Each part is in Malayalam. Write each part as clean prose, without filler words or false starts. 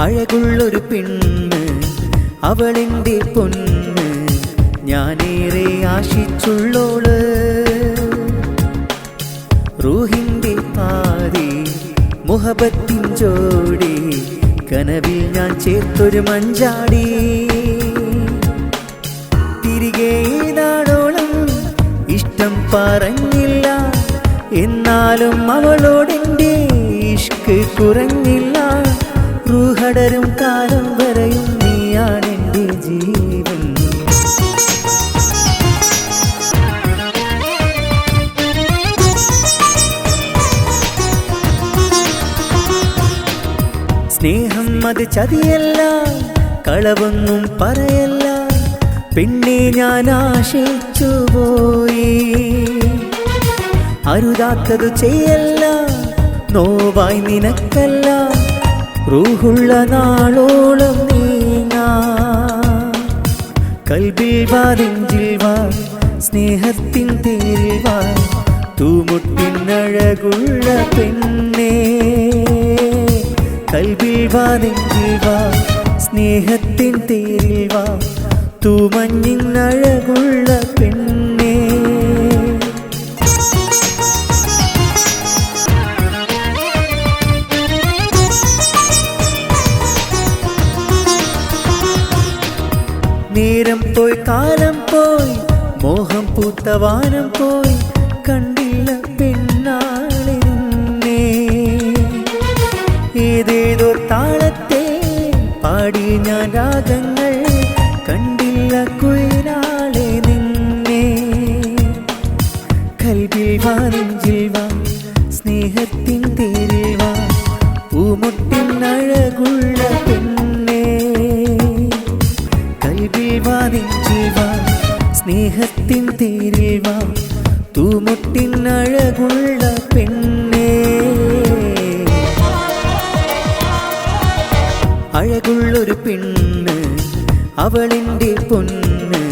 അഴകുള്ളൊരു പെണ്ണ് അവളെന്റെ പൊന്ന്, ഞാനേറെ ആശിച്ചുള്ളോള്. റൂഹിന്റെ പാതി മുഹബത്തിൻ ജോടി, കനവിൽ ഞാൻ ചേർത്തൊരു മഞ്ചാടി. തിരികെ നാടോളം ഇഷ്ടം പറഞ്ഞില്ല, എന്നാലും അവളോടെന്റെ ഇഷ്ക് കുറഞ്ഞില്ല. റൂഹടരും കാലം വരെയും നീയാണെന്റെ ജീവൻ. സ്നേഹം അത് ചതിയല്ല, കളവൊന്നും പറയല്ല, പെണ്ണെ ഞാൻ ആശിച്ചു പോയി. അരുതാത്തതു ചെയ്യല്ല, നോവായി നിനക്കല്ല, റൂഹുള്ള നാളോളം നീങ്ങാ. കൽബിൽ വാ നെഞ്ചിൽ വാ, സ്നേഹത്തിൻ തേരിൽ വാ, തൂമുട്ടിനഴകുള്ള പെണ്ണേ. കൽബിൽ വാ നെഞ്ചിൽ വാ, സ്നേഹത്തിൻ തേരിൽ വാ, തൂമഞ്ഞിനഴകുള്ള പെണ്ണേ. നേരം പോയി കാലം പോയി, മോഹം പൂത്തവാനം പോയി, കണ്ടില്ല പെണ്ണാളെ നിന്നെ. ഏതേതോ താളത്തെ പാടി ഞാൻ രാഗങ്ങൾ, കണ്ടില്ല കുയിലാളെ നിന്നെ. കൽബിൽ വാ നെഞ്ചിൽ വാ, സ്നേഹത്തിൻ തേരിൽ വാ, പൂമുട്ടിനഴകുള്ള പെണ്ണേ. കൽബിൽ വാ നെഞ്ചിൽ വാ, സ്നേഹത്തിൻ തേരിൽ വാ, തൂമുട്ടിനഴകുള്ള പെണ്ണേ. അഴകുള്ളൊരു പെണ്ണ് അവളെന്റെ പൊന്ന്,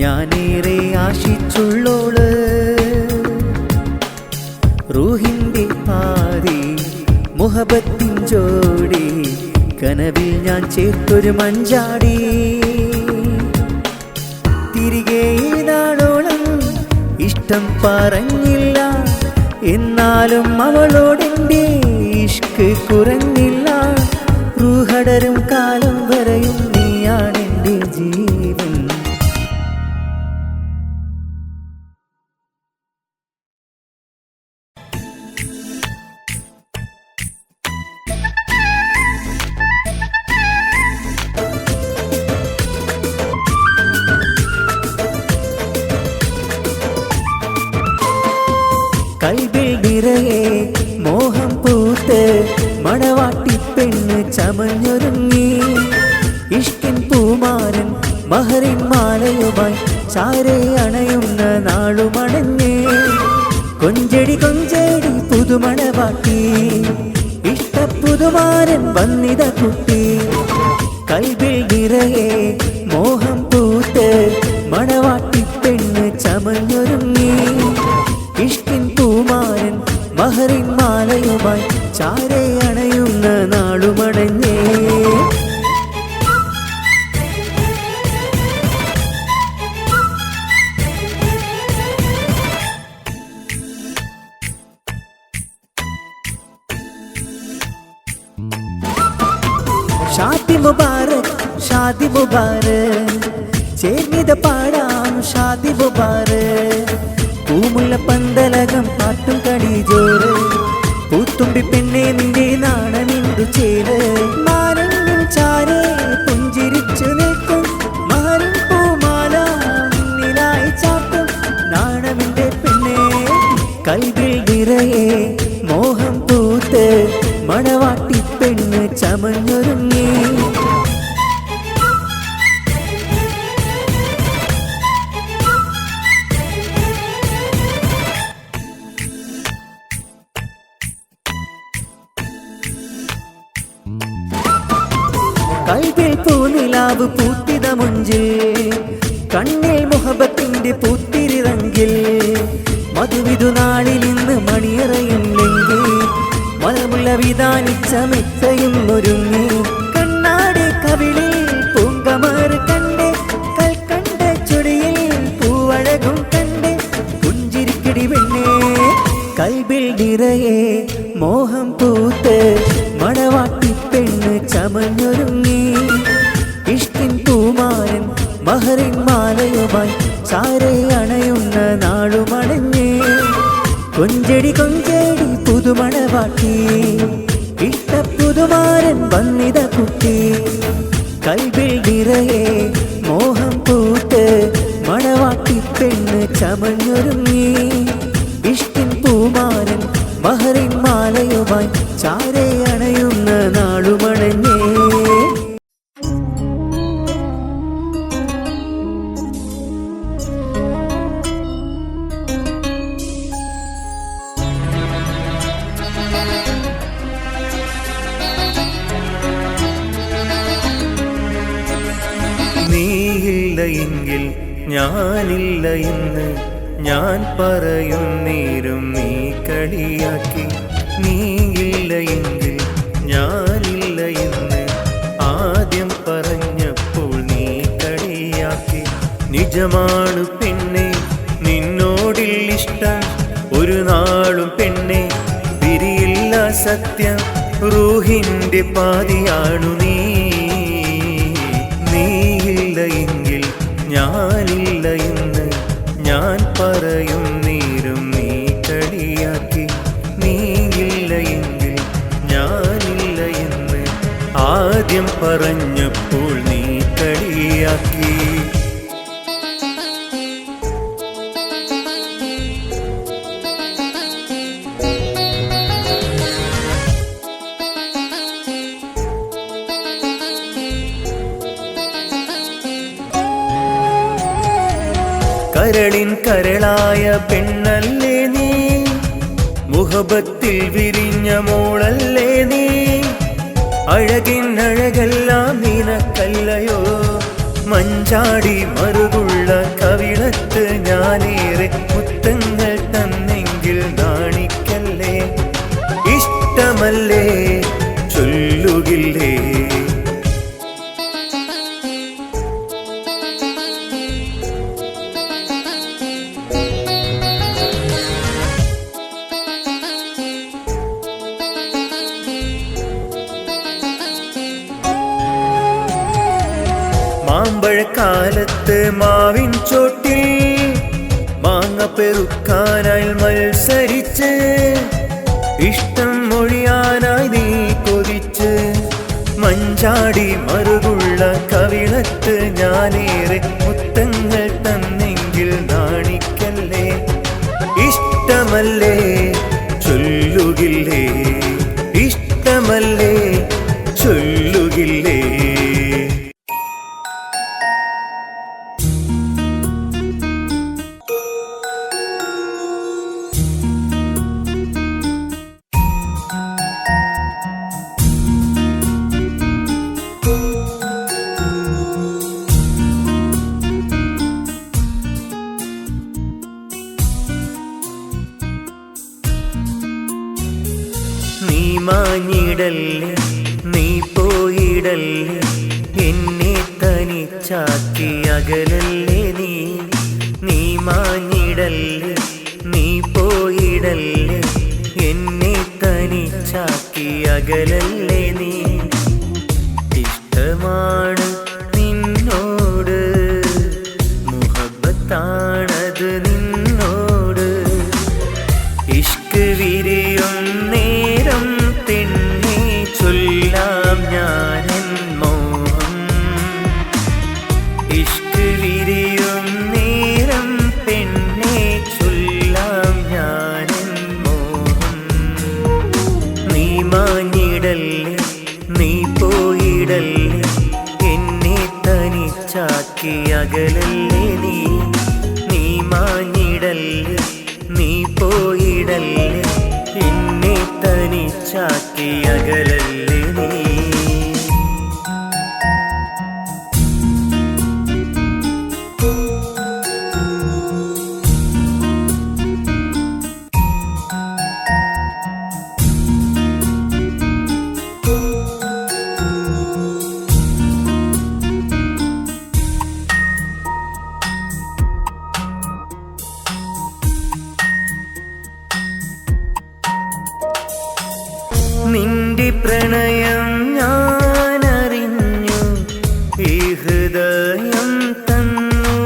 ഞാനേറെ ആശിച്ചുള്ളോള്. റൂഹിന്റെ പാതി മുഹബത്തിൻ ജോടി, കനവിൽ ഞാൻ ചേർത്തൊരു മഞ്ചാടി. തിരികെ നാളോളം ഇഷ്ടം പറഞ്ഞില്ല, എന്നാലും അവളോടെന്റെ ഇഷ്ക് കുറഞ്ഞില്ല. റൂഹടരും കാലം വരെയും നീയാണെന്റെ ജീവൻ. കൽബിൽ നിറയെ മോഹം പൂത്ത്, മണവാട്ടി പെണ്ണ് ചമഞ്ഞൊരുങ്ങി. ഇഷ്കിൻ പൂമാരൻ മഹറിൻ മാലയുമായി ചാരെ അണയുന്ന നാളുമണഞ്ഞേ. കൊഞ്ചടി കൊഞ്ചടി പുതുമണവാട്ടി, ഇഷ്ടപ്പുതുമാരൻ വന്നിത കുട്ടി. കൽബിൽ നിറയെ മോഹം പൂത്ത്, മണവാട്ടി പെണ്ണ് ചമഞ്ഞൊരുങ്ങി. ഇഷ്കിൻ പൂമാരൻ മഹറിൻ മാലയുമായി ചാരെ അണയുന്ന നാളുമണഞ്ഞേ. ഷാദി മുബാരക് ഷാദി മുബാരക്, ചേർന്നിത പാടാം ഷാദി മുബാരക്. പൂമുള്ള പന്തലകം പാട്ടും കടിജോറ്, പൂത്തുമ്പി പെണ്ണെ നിന്റെ നാണമിന്തു ചേര്. മാരങ്ങും ചാരേ പുഞ്ചിരിച്ചു നിൽക്കും, മഹറും പൂമാല നിന്നിലായി ചാട്ടും നാണമെന്റെ പെണ്ണെ. കൽബിൽ നിറയെ മോഹം പൂത്ത്, മണവാട്ടി പെണ്ണ് ചമഞ്ഞൊരുങ്ങി. കൽബിൽ പൂനിലാവ് പൂത്തിത മുഞ്ചിൽ, കണ്ണിൽ മുഹബത്തിന്റെ പൂത്തിരിറങ്കിൽ. മധുവിധു നാളിൽ ഇന്ന് മണിയറയില്ലെങ്കിൽ, മലമുള്ള വിധാനിച്ച മെത്തയും ഒരുങ്ങി. നിറയെ മോഹം പൂത്ത് മണവാട്ടി പെണ്ണ് ചമഞ്ഞൊരുങ്ങി. ഇഷ്കിൻ പൂമാരൻ മഹറിൻ മാലയുമായി ചാരെ അണയുന്ന നാളുമണഞ്ഞേ. കൊഞ്ചടി കൊഞ്ചടി പുതുമണവാട്ടി ഇഷ്ടപ്പുതുമാരൻ വന്നിത കുട്ടി. കൽബിൽ നിറയെ മോഹം പൂത്ത് മണവാട്ടി പെണ്ണ് ചമഞ്ഞൊരുങ്ങി. ഇഷ്കിൻ പൂമാരൻ മഹറിൻ മാലയുമായി ചാരെ അണയുന്ന നാളുമണഞ്ഞേ. നീയില്ല എങ്കിൽ ഞാനില്ല എന്ന് ഞാൻ പറയും നേരം നീ കളിയാക്കി. നീയില്ല എങ്കിൽ ഞാനില്ല എന്ന് ആദ്യം പറഞ്ഞപ്പോൾ നീ കളിയാക്കി. നിജമാണ് പെണ്ണെ നിന്നോടിൽ ഇഷ്ടം, ഒരു നാളും പെണ്ണെ പിരിയില്ല സത്യം. റൂഹിന്റെ പാതിയാണു നീ. നീയില്ല എങ്കിൽ ഞാനില്ല എന്ന് ഞാൻ പറയും നേരം നീ കളിയാക്കി. നീയില്ല എങ്കിൽ ഞാനില്ല എന്ന് ആദ്യം പറഞ്ഞപ്പോൾ നീ കളിയാക്കി. കരളിൻ കരളായ പെണ്ണല്ലേ നീ, മുഹബത്തിൽ വിരിഞ്ഞ മോളല്ലേ നീ. അഴകിൻ അഴകെല്ലാം നിനക്കല്ലയോ, മഞ്ചാടി മറുകുള്ള കവിളത്ത് ഞാനേറെ മുത്തങ്ങൾ തന്നെങ്കിൽ നാണിക്കല്ലേ. ഇഷ്ടമല്ലേ ചൊല്ലുകില്ലേ. മാമ്പഴക്കാലത്ത് മാവിൻ ചോട്ടിൽ മാങ്ങ പെറുക്കാനായി മത്സരിച്ച്, ഇഷ്ടം മൊഴിയാനായി നീ കൊതിച്ച്. മഞ്ചാടി മറുകുള്ള കവിളത്ത് ഞാനേറെ മുത്തങ്ങൾ തന്നെങ്കിൽ നാണിക്കല്ലേ. ഇഷ്ടമല്ലേ ചൊല്ലുകില്ലേ. ഇഷ്ടമല്ലേ ചൊല്ലുകില്ലേ. നീ മാഞ്ഞിടല്ലേ നീ പോയിടല്ലേ, എന്നെ തനിച്ചാക്കി അകലല്ലേ നീ. നീ മാഞ്ഞിടല്ലേ നീ പോയിടല്ലേ, എന്നെ തനിച്ചാക്കി അകലല്ലേ നീ. ഇഷ്ടമാണ് നിന്നോട്, മുഹബത്താണത് നിന്നോട്. ഇഷ്ക് വിരിയും നേരം പെണ്ണെ ചൊല്ലാം ഞാനെൻ മോഹം. ഇഷ്ക് വിരിയും നേരം പെണ്ണെ ചൊല്ലാം ഞാനെൻ മോഹം. നീ മാഞ്ഞിടല്ലേ നീ പോയിടല്ലേ, എന്നെ തനിച്ചാക്കി അകലല്ലേ നീ. നീ മാഞ്ഞിടല്ലേ നീ പോയിടല്ലേ, എന്നെ തനിച്ചാക്കി അകലല്ലേ നീ. നിന്റെ പ്രണയം ഞാനറിഞ്ഞു, ഈ ഹൃദയം തന്നു.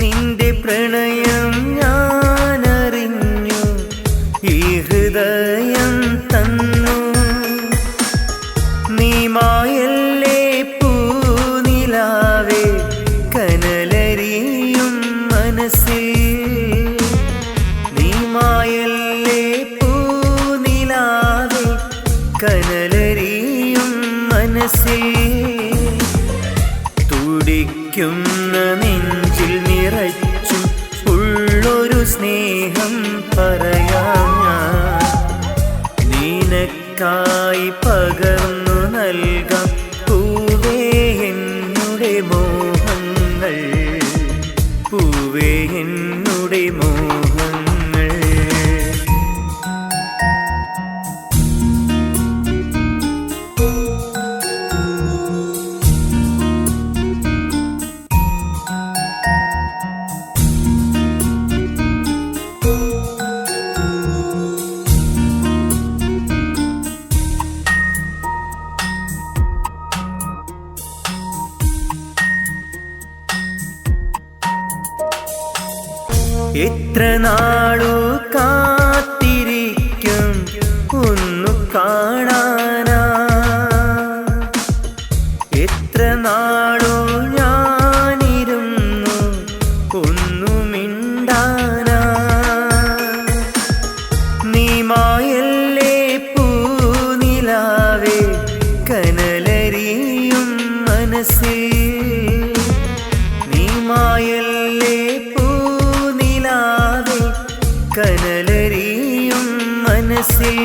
നിന്റെ പ്രണയം ഞാനറിഞ്ഞു, ഈ ഹൃദയം തന്നു. നീ മായല്ലേ പൂനിലാവേ, കനലരിയും മനസ്സിൽ. നീ മായല്ലേ പൂനിലാവേ, കനലരിയും മനസ്സിൽ. തുടിക്കുന്ന നെഞ്ചിൽ നിറച്ചും ഉള്ളൊരു സ്നേഹം പറയാം ഞാൻ. നിനക്കായി പകർന്നു നൽകാം പൂവേ എന്നുടെ മോഹങ്ങൾ, പൂവേ എന്നുടെ മോഹങ്ങൾ. എത്ര നാളു കാത്തിരിക്കും ഒന്നു കാണാനാ, എത്ര നാളു ഞാനിരുന്നു ഒന്നു മിണ്ടാനാ. നീ മായല്ലേ പൂനിലാവേ, കനലരിയും മനസ്സിൽ. നീ മായല്ലേ പൂനിലാവേ, കനലരിയും മനസ്സിൽ.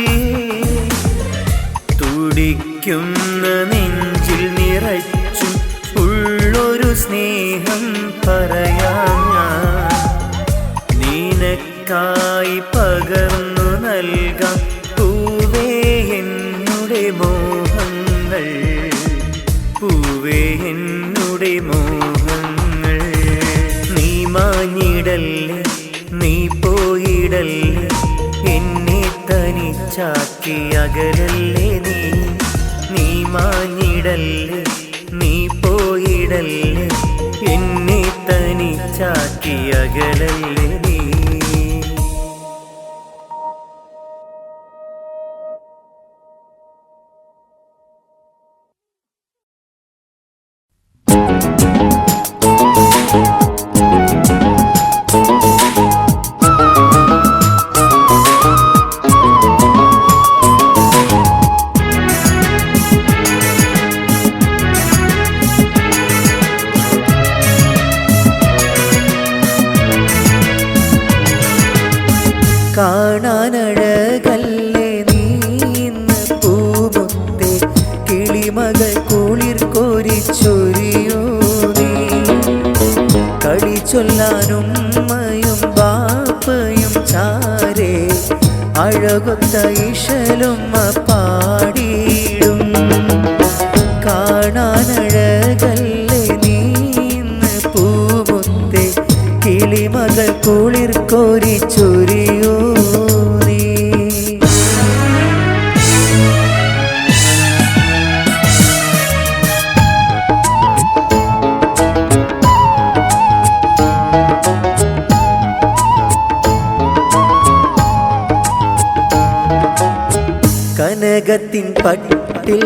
തുടിക്കുന്ന നെഞ്ചിൽ നിറച്ചും ഉള്ളൊരു സ്നേഹം പറയാം ഞാൻ. നിനക്കായി പകർന്നു നൽകാം പൂവേ എന്നുടെ മോഹങ്ങൾ, പൂവേ എന്നുടെ മോഹങ്ങൾ. നീ മാഞ്ഞിടല്ലേ, നീ പോയിടല്ലേ, എന്നെ തനിച്ചാക്കി അകലല്ലേ നീ. നീ മാഞ്ഞിടല്ലേ, നീ പോയിടല്ലേ, എന്നെ തനിച്ചാക്കി അകലല്ലേ നീ. കാണാനഴകല്ലേ നീന്ന് പൂമുത്തേ, കിളിമകൾ കുളിർ കോരിച്ചൊരിയോ നീ. കളി ചൊല്ലാനും ഉമ്മയും ബാപ്പയും ചാരേ, അഴകൊത്ത ഇശലുമ്മ പാടിയിടും. കാണാനഴകല്ലേ നീന്ന് പൂമുത്തേ, കിളിമകൾ കുളിർ കോരിച്ചൊരിയോ നീ. കനകത്തിൻ പട്ടിൽ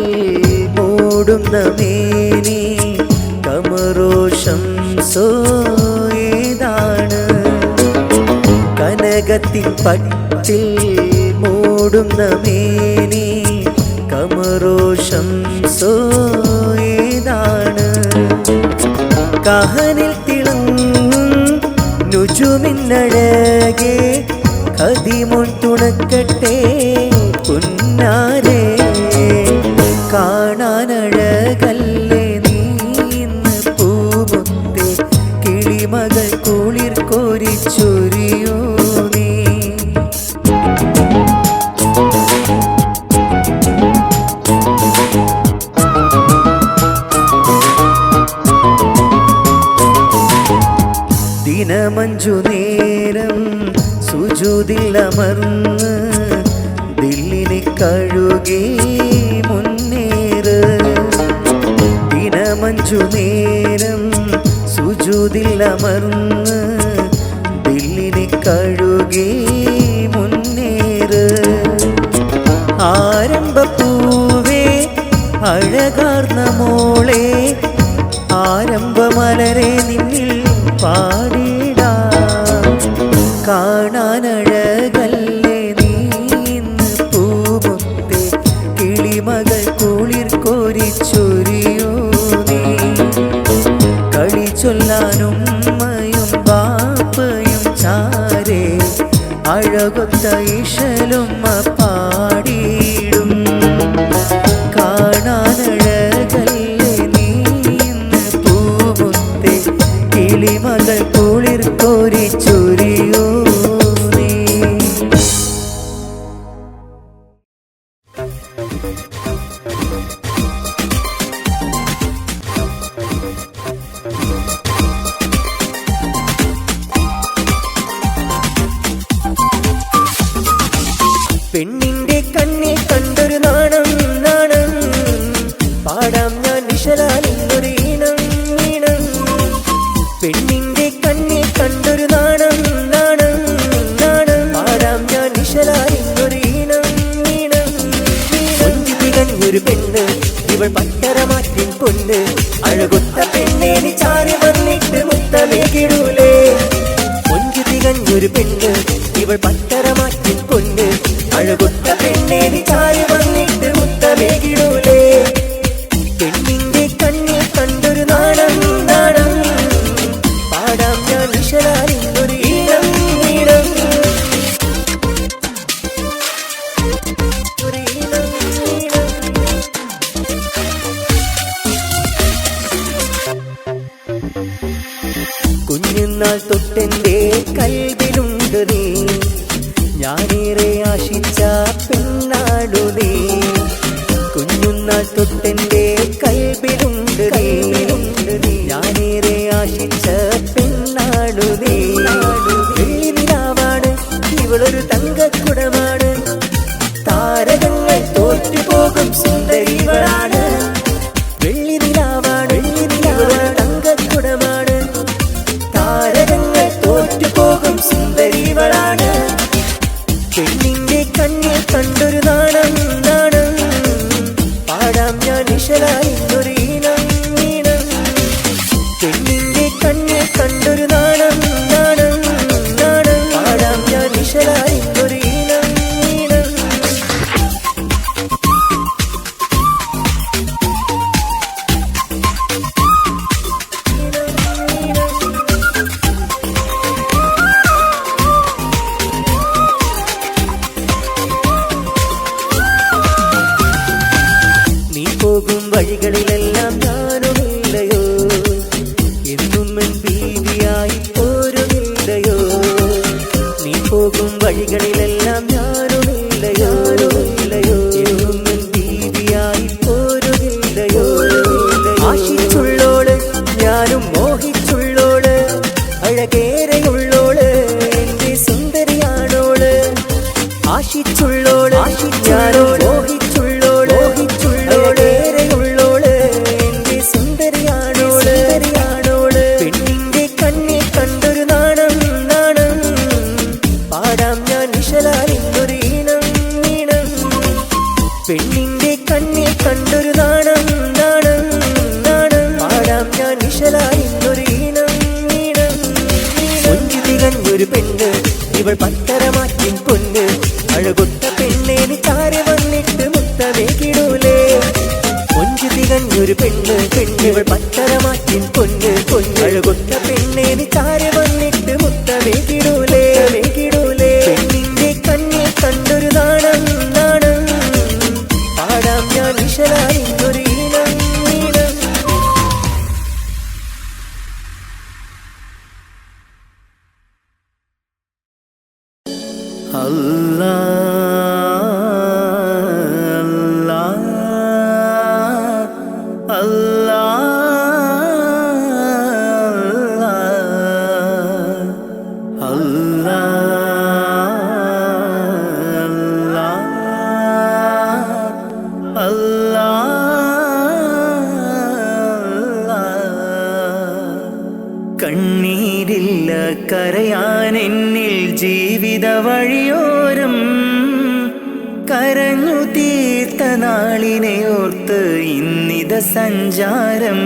മൂടുന്ന മേനി, കമറോഷം സോയേതാണ്. കനകത്തിൻ പട്ടിൽ മൂടുന്ന മേനി, കമറോഷം സോയേതാണ്. കഹനിൽ തിളങ്ങും നുജുമിന്നഴകേ, കതിമുൻ തുണക്കട്ടെ പുന്നാരേ. കാണാനഴകല്ലേ നീന്ന് പൂമുത്തേ, കിളിമകൾ കുളിർ കോരിച്ചൊരിയോ നീ. ദിനമഞ്ചു നേരം സുജൂദിൽ അമർന്ന് ദില്ലിനെ കഴുകി മുന്നേറ്. ദിനമഞ്ചു നേരം സുജൂദിൽ അമർന്ന് ദില്ലിനെ കഴുകി മുന്നേറ്. ആരംഭപ്പൂവേ അഴകാർന്ന മോളെ ആരംഭമലരെ നിന്നിൽ പാടിടാം. കാണാനഴകല്ലേ നീ ഇന്ന് പൂമുത്തേ കിളിമകൾ കുളിർ കോരിച്ചൊരിയോ നീ. കളി ചൊല്ലാനും ഉമ്മയും ബാപ്പയും ചാരേ അഴകൊത്ത ഇശലുമ്മ പാടിയിടും. കാണാനഴകല്ലേ നീ ഇന്ന് പൂമുത്തേ കിളിമകൾ കുളിർ കോരിച്ചൊരിയോ നീ. പെണ്ണിന്റെ കണ്ണിൽ കണ്ടൊരു നാണം നാണം പാടാം ഞാൻ നിശലാലിന്നൊരു ഈണം ഈണം. പെണ്ണിന്റെ കണ്ണിൽ കണ്ടൊരു നാണം നാണം നാണം പാടാം ഞാൻ നിശലാലിന്നൊരു ഈണം ഈണം. കൊഞ്ചി തികഞ്ഞൊരു പെണ്ണ് ഇവൾ പട്ടരമാറ്റിൻ പൊന്ന് അഴകൊത്ത പെണ്ണേ നീ ചാരി വന്നിട്ട് മുത്തമേകിടൂലേ. കൊഞ്ചി തികഞ്ഞൊരു പെണ്ണ് ഇവൾ പട്ടരമാറ്റിൻ പൊന്ന് അഴകൊത്ത പെണ്ണേ നീ ചാരി വന്നിട്ട് മുത്തമേകിടൂലേ. പെണ്ണിന്റെ കണ്ണിൽ കണ്ടൊരു നാണം നാണം പാടാം ഞാൻ നിശലാലിന്നൊരു ഈണം ഈണം. ഒരു ഈണം ഈണം. കുഞ്ഞുനാൾ തൊട്ടെന്റെ കൽവിലുണ്ട് നീ. ഞാനേറെ ആശിച്ച പെണ്ണാടു നീ. കുഞ്ഞുനാൾ തൊട്ടെന്റെ കൽവിലുണ്ട് നീ. ഞാനേറെ ആശിച്ച പെണ്ണാടു നീ. വെള്ളി നിലാവാണ് ഇവളൊരു തങ്കക്കുടമാണ്. താരകങ്ങൾ തോറ്റുപോകും സുന്ദരി ഇവളാണ്. വെള്ളി നിലാവാണ് ഇവളൊരു തങ്കക്കുടമാണ്. താരകങ്ങൾ തോറ്റുപോകും സുന്ദരി ഇവളാണ്. പെണ്ണിന്റെ കണ്ണിൽ കണ്ടൊരു നാണം നാണം പാടാം ഞാൻ നിശലാലിന്നൊരു ഈണം ഈണം. പെണ്ണിന്റെ കണ്ണിൽ കണ്ടൊരു നാണം നാണം നാണം പാടാം ഞാൻ നിശലാലിന്നൊരു ഈണം ഈണം. നീ പോകും വഴികളിലെല്ലാം ഞാനുമില്ലയോ. എന്നും എൻ ബീവിയായി പോരുമില്ലയോ. നീ പോകും വഴികളിലെല്ലാം ഞാനുമില്ലയോ. എന്നും എൻ ബീവിയായി പോരുമില്ലയോ. ആശിച്ചുള്ളോള് ഞാനും മോഹിച്ചുള്ളോള് അഴകേറെയുള്ളോള് എന്റെ സുന്ദരിയാണോള്. ആശിച്ചുള്ളോള് ഞാനും മോഹിച്ചുള്ളോള് അഴകേറെയുള്ളോള് എന്റെ സുന്ദരിയാണോള്. പെണ്ണിന്റെ കണ്ണിൽ കണ്ടൊരു നാണം നാണം പാടാം ഞാൻ നിശലാലിന്നൊരു ഈണം ഈണം. പെണ്ണിന്റെ കണ്ണിൽ കണ്ടൊരു നാണം നാണം നാണം പാടാം ഞാൻ നിശലാലിന്നൊരു ഈണം ഈണം. കൊഞ്ചി തികഞ്ഞൊരു പെണ്ണ് ഇവൾ പത്തരമാറ്റിൻ പൊന്ന് അഴകൊത്ത പെണ്ണേ നീ ചാരി വന്നിട്ട് മുത്തമേകിടൂലേ. കൊഞ്ചി തികഞ്ഞൊരു പെണ്ണ് പെണ്ണിവൾ പത്തരമാറ്റിൻ പൊന്ന് പൊന്ന് അഴകൊത്ത പെണ്ണേ നീ ചാരി വന്നിട്ട് മുത്തമേകിടൂലേ മേകിടൂലേ. പെണ്ണിന്റെ കണ്ണിൽ കണ്ടൊരു നാണം നാണം പാടാം ഞാൻ നിശലാലിന്നൊരു ഈണം ഈണം. Allah നാളിനെ ഓർത്ത് ഇന്നിത സഞ്ചാരം.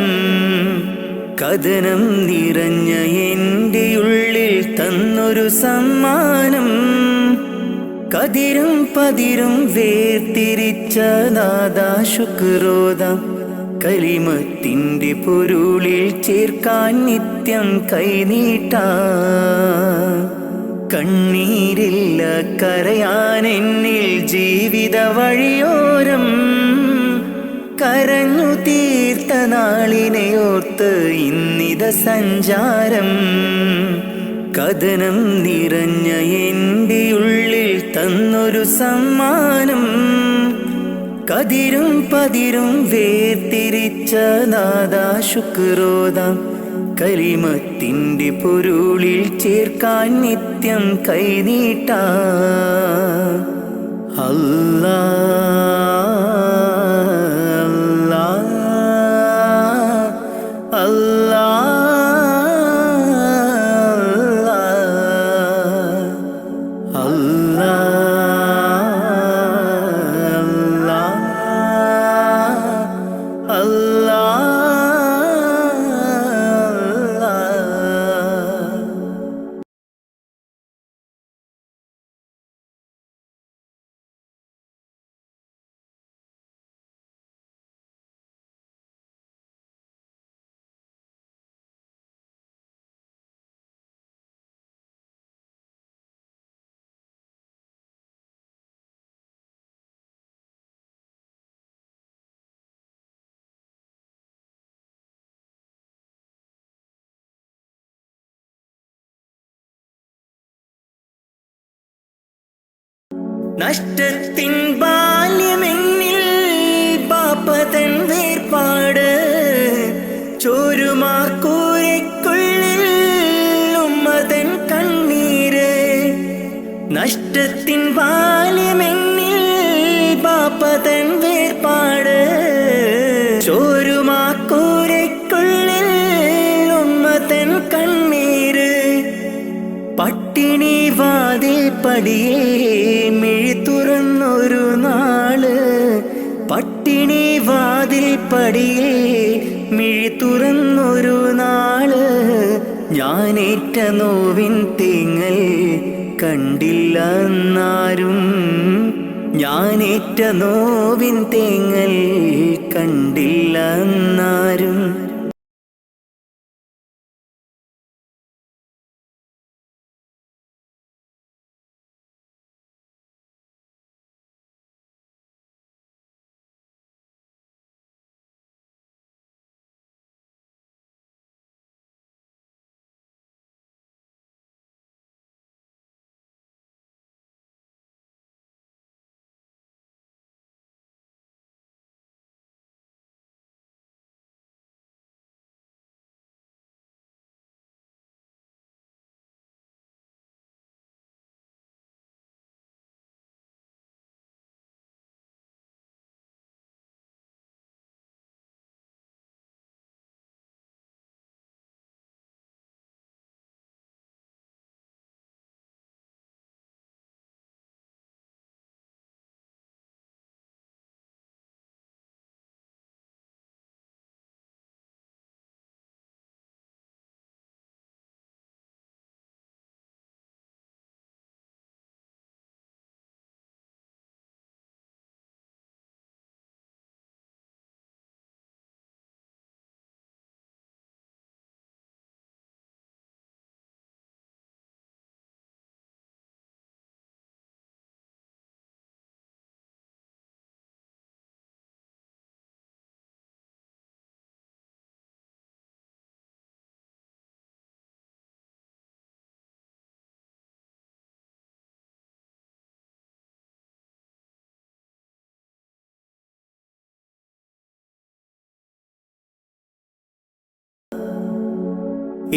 കഥനം നിറഞ്ഞ എൻ്റെ ഉള്ളിൽ തന്നൊരു സമ്മാനം. കതിരും പതിരും വേർതിരിച്ച നാദാ ശുക്രോദാം. കലിമത്തിൻ്റെ പൊരുളിൽ ചേർക്കാൻ നിത്യം കൈനീട്ടാം. കണ്ണീരില്ല കരയാൻ എന്നിൽ ജീവിത വഴിയോരം. കരഞ്ഞു തീർത്ത നാളിനെ ഓർത്ത് ഇന്നിത സഞ്ചാരം. കഥനം നിറഞ്ഞ എൻ്റെ ഉള്ളിൽ തന്നൊരു സമ്മാനം. കതിരും പതിരും വേർതിരിച്ച നാദാ ശുക്രോദാം. കലിമത്തിൻ്റെ പൊരുളിൽ ചേർക്കാൻ നിത്യം കൈനീട്ടാം. അല്ലാ അല്ലാ അല്ലാ അല്ലാ. നഷ്ടത്തിൻ ബാല്യമെന്നിൽ പാപ്പതൻ വേർപാട്. ചോരുമാക്കൂരയ്ക്കുള്ളിൽ ഉമ്മതൻ കണ്ണീര്. നഷ്ടത്തിൻ ബാല്യമെന്നിൽ പാപ്പതൻ വേർപാട്. ചോരുമാക്കൂരയ്ക്കുള്ളിൽ ഉമ്മതൻ കണ്ണീര്. പട്ടിണി വാതിൽ പടിയേ മിഴി തുറന്നൊരു നാള്. പട്ടിണി വാതിൽ പടിയേ മിഴി തുറന്നൊരു നാള്. ഞാനേറ്റ നോവിൻ തേങ്ങൽ കണ്ടില്ല എന്നാരും. ഞാനേറ്റ നോവിൻ തേങ്ങൽ കണ്ടില്ല എന്നാരും.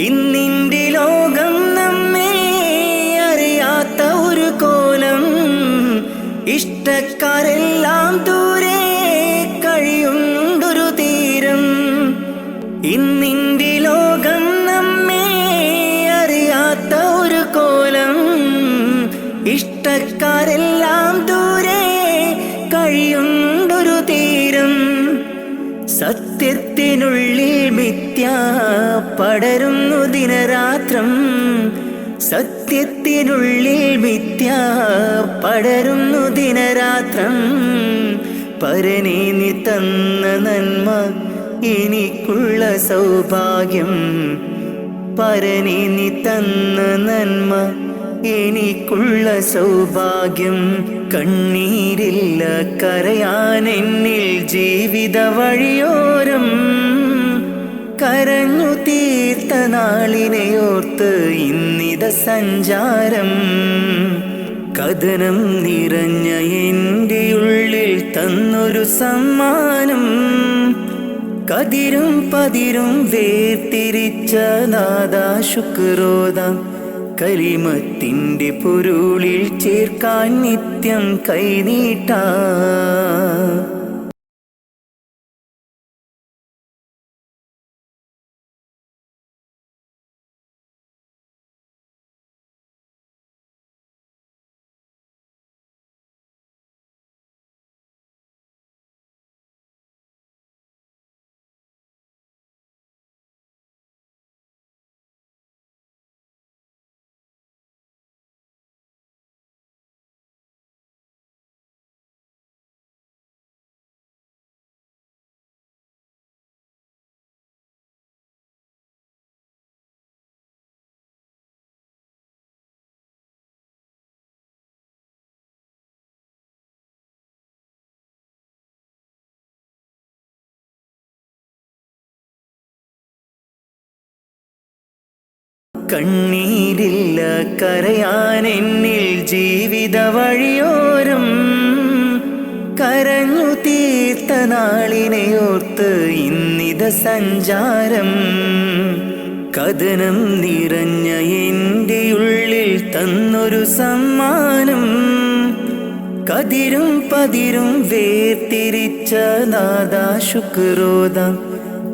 ഇന്നിന്റെ ലോകം നമ്മെ അറിയാത്ത ഒരു കോലം. ഇഷ്ടക്കാരെല്ലാം ദൂരെ കഴിയുണ്ടൊരു തീരം. ഇന്നിന്റെ ലോകം നമ്മെ അറിയാത്ത ഒരു കോലം. ഇഷ്ടക്കാരെല്ലാം ദൂരെ കഴിയുണ്ട് ഇതൊരു തീരം. സത്യത്തിനുള്ളിൽ മിഥ്യ പടരുന്നു ദിനരാത്രം. സത്യത്തിനുള്ളിൽ മിഥ്യ പടരുന്നു ദിനരാത്രം. പരനേ നീ തന്ന നന്മ എനിക്കുള്ള സൗഭാഗ്യം. പരനേ നീ തന്ന നന്മ എനിക്കുള്ള സൗഭാഗ്യം. കണ്ണീരില്ല കരയാൻ എന്നിൽ ജീവിത വഴിയോരം. കരഞ്ഞു തീർത്ത നാളിനെയോർത്ത് ഇന്നിത സഞ്ചാരം. കഥനം നിറഞ്ഞ എൻ്റെ ഉള്ളിൽ തന്നൊരു സമ്മാനം. കതിരും പതിരും വേർതിരിച്ച നാദാ ശുക്രോദാം. കലിമത്തിൻ്റെ പൊരുളിൽ ചേർക്കാൻ നിത്യം കൈനീട്ടാം. കണ്ണീരില്ല കരയാൻ എന്നിൽ ജീവിത വഴിയോരം. കരഞ്ഞു തീർത്ത നാളിനെയോർത്ത് ഇന്നിത സഞ്ചാരം. കഥനം നിറഞ്ഞ എൻ്റെ ഉള്ളിൽ തന്നൊരു സമ്മാനം. കതിരും പതിരും വേർതിരിച്ച നാദാ ശുക്രോദാം.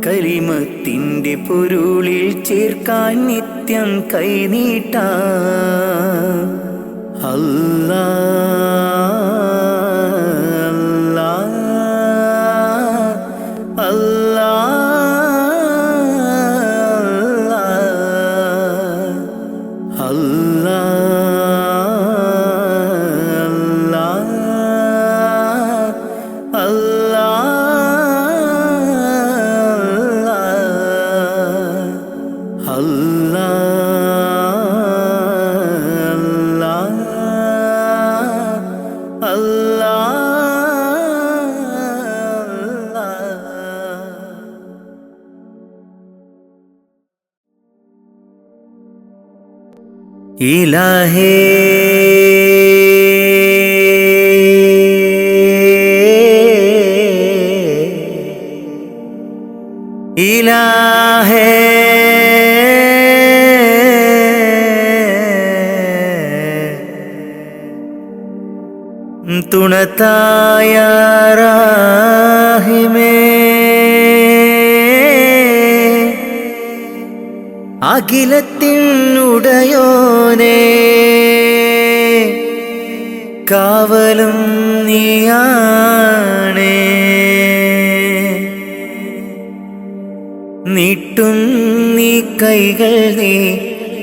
കലിമത്തിൻ്റെ പൊരുളിൽ ചേർക്കാൻ നിത്യം കൈനീട്ടാം. അല്ലാ അല്ലാ അല്ലാ അല്ലാ ഇലാഹേ ഇലാഹേ തുണത്തായ റാഹിമേ അഖിലത്തിനുടയോനേ കാവലും നീയാണേ നീട്ടും നീ കൈകൾ നീ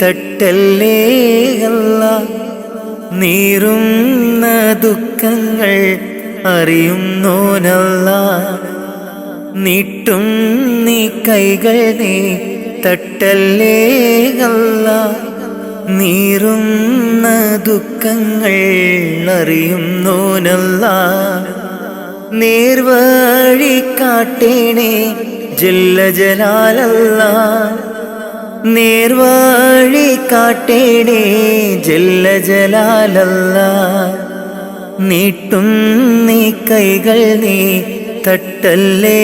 തട്ടല്ലേ അല്ലാ നീറുന്ന ദുഃഖങ്ങൾ അറിയുന്നോനല്ലാ നീട്ടും നീ കൈകൾ നീ തട്ടല്ലേ അല്ലാ നീറുന്ന ദുഃഖങ്ങൾ അറിയുന്നോനല്ലാ നേർവഴി കാട്ടേണേ ജല്ല ജലാലല്ലാ നേർവഴി കാട്ടേണേ ജല്ല ജലാലല്ലാ നീട്ടും നീ കൈകൾ നീ തട്ടല്ലേ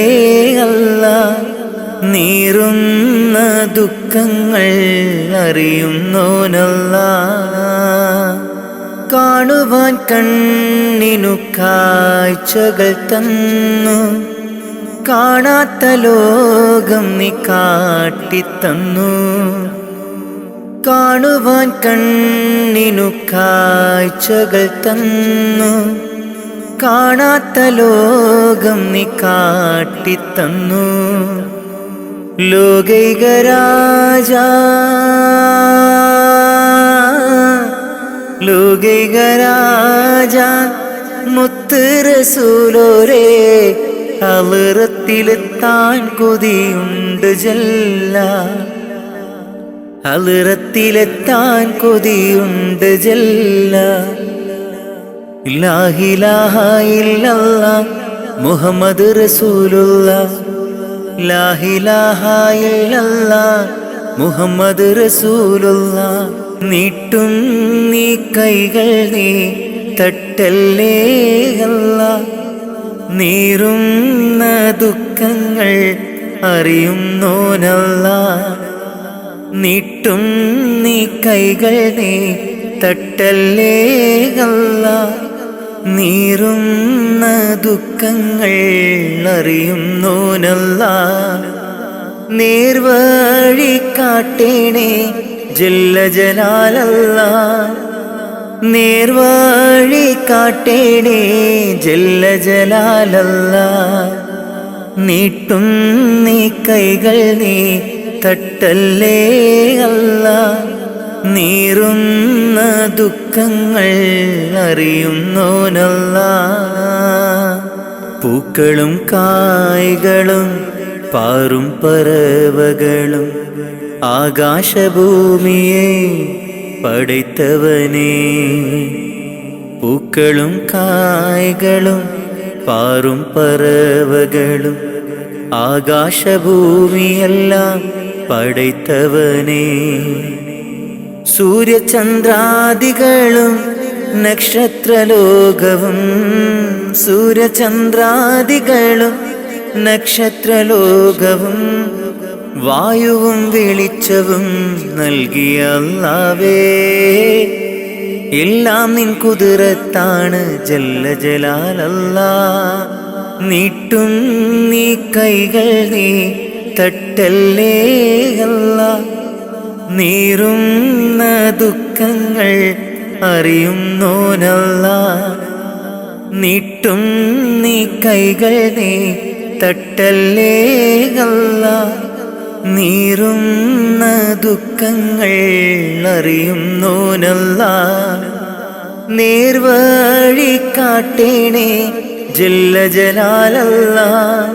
അല്ലാ നീറുന്ന ദുഃഖങ്ങൾ അറിയുന്നോനല്ലാ കാണുവാൻ കണ്ണിനു കാഴ്ചകൾ തന്നു കാണാത്ത ലോകം നീ കാട്ടിത്തന്നു കാണുവാൻ കണ്ണിനു കാഴ്ചകൾ തന്നു കാണാത്ത ലോകം നീ കാട്ടിത്തന്നു ലോകൈകരാജ ലോകൈകരാജ മുത്ത് റസൂലോരേ ഹളറത്തിലെത്താൻ കൊതിയുണ്ട് ജല്ല ഹളറത്തിലെത്താൻ കൊതിയുണ്ട് ജല്ല ലാ ഇലാഹ ഇല്ലല്ലാഹ് മുഹമ്മദ് റസൂലുള്ളാഹ് ലാ ഇലാഹ ഇല്ലല്ലാഹ് മുഹമ്മദ് റസൂലുള്ളാഹ് നീട്ടും നീ കൈകൾ നീ തട്ടല്ലേ അല്ലാഹ് നീറുന്ന ദുഃഖങ്ങൾ അറിയുന്നോനല്ലാഹ് നീട്ടും നീ കൈകൾ നീ തട്ടല്ലേ അല്ലാഹ് നീറുന്ന ദുഃഖങ്ങൾ അറിയുന്നോനല്ലാഹ് നേർവഴി കാട്ടേണേ ജല്ല ജലാലല്ലാഹ് നേർവഴി കാട്ടേണേ ജല്ല ജലാലല്ലാഹ് നീട്ടും നീ കൈകൾ നീ തട്ടല്ലേ അല്ലാഹ് നീറുന്ന ദുഃഖങ്ങൾ അറിയുന്നോനല്ലാഹ് പൂക്കളും കായ്കളും പാറും പറവകളും ആകാശഭൂമിയെ പടൈത്തവനേ പൂക്കളും കായ്കളും പാറും പറവകളും ആകാശഭൂമിയെല്ലാം പടൈത്തവനേ സൂര്യചന്ദ്രാദികളും നക്ഷത്രലോകവും സൂര്യചന്ദ്രാദികളും നക്ഷത്രലോകവും വായുവും വെളിച്ചവും നൽകിയ അല്ലാഹുവേ എല്ലാം നിൻ കുദ്റത്താണ് ജല്ല ജലാലല്ലാഹ് നീട്ടും നീ കൈകൾ നീ തട്ടല്ലേ അല്ലാഹ് നീറുന്ന ദുഃഖങ്ങൾ അറിയുന്നോനല്ലാഹ് നീട്ടും നീ കൈകൾ നീ തട്ടല്ലേ അല്ലാഹ് നീറുന്ന ദുഃഖങ്ങൾ അറിയുന്നോനല്ലാഹ് നേർവഴി കാട്ടേണേ ജല്ല ജലാലല്ലാഹ്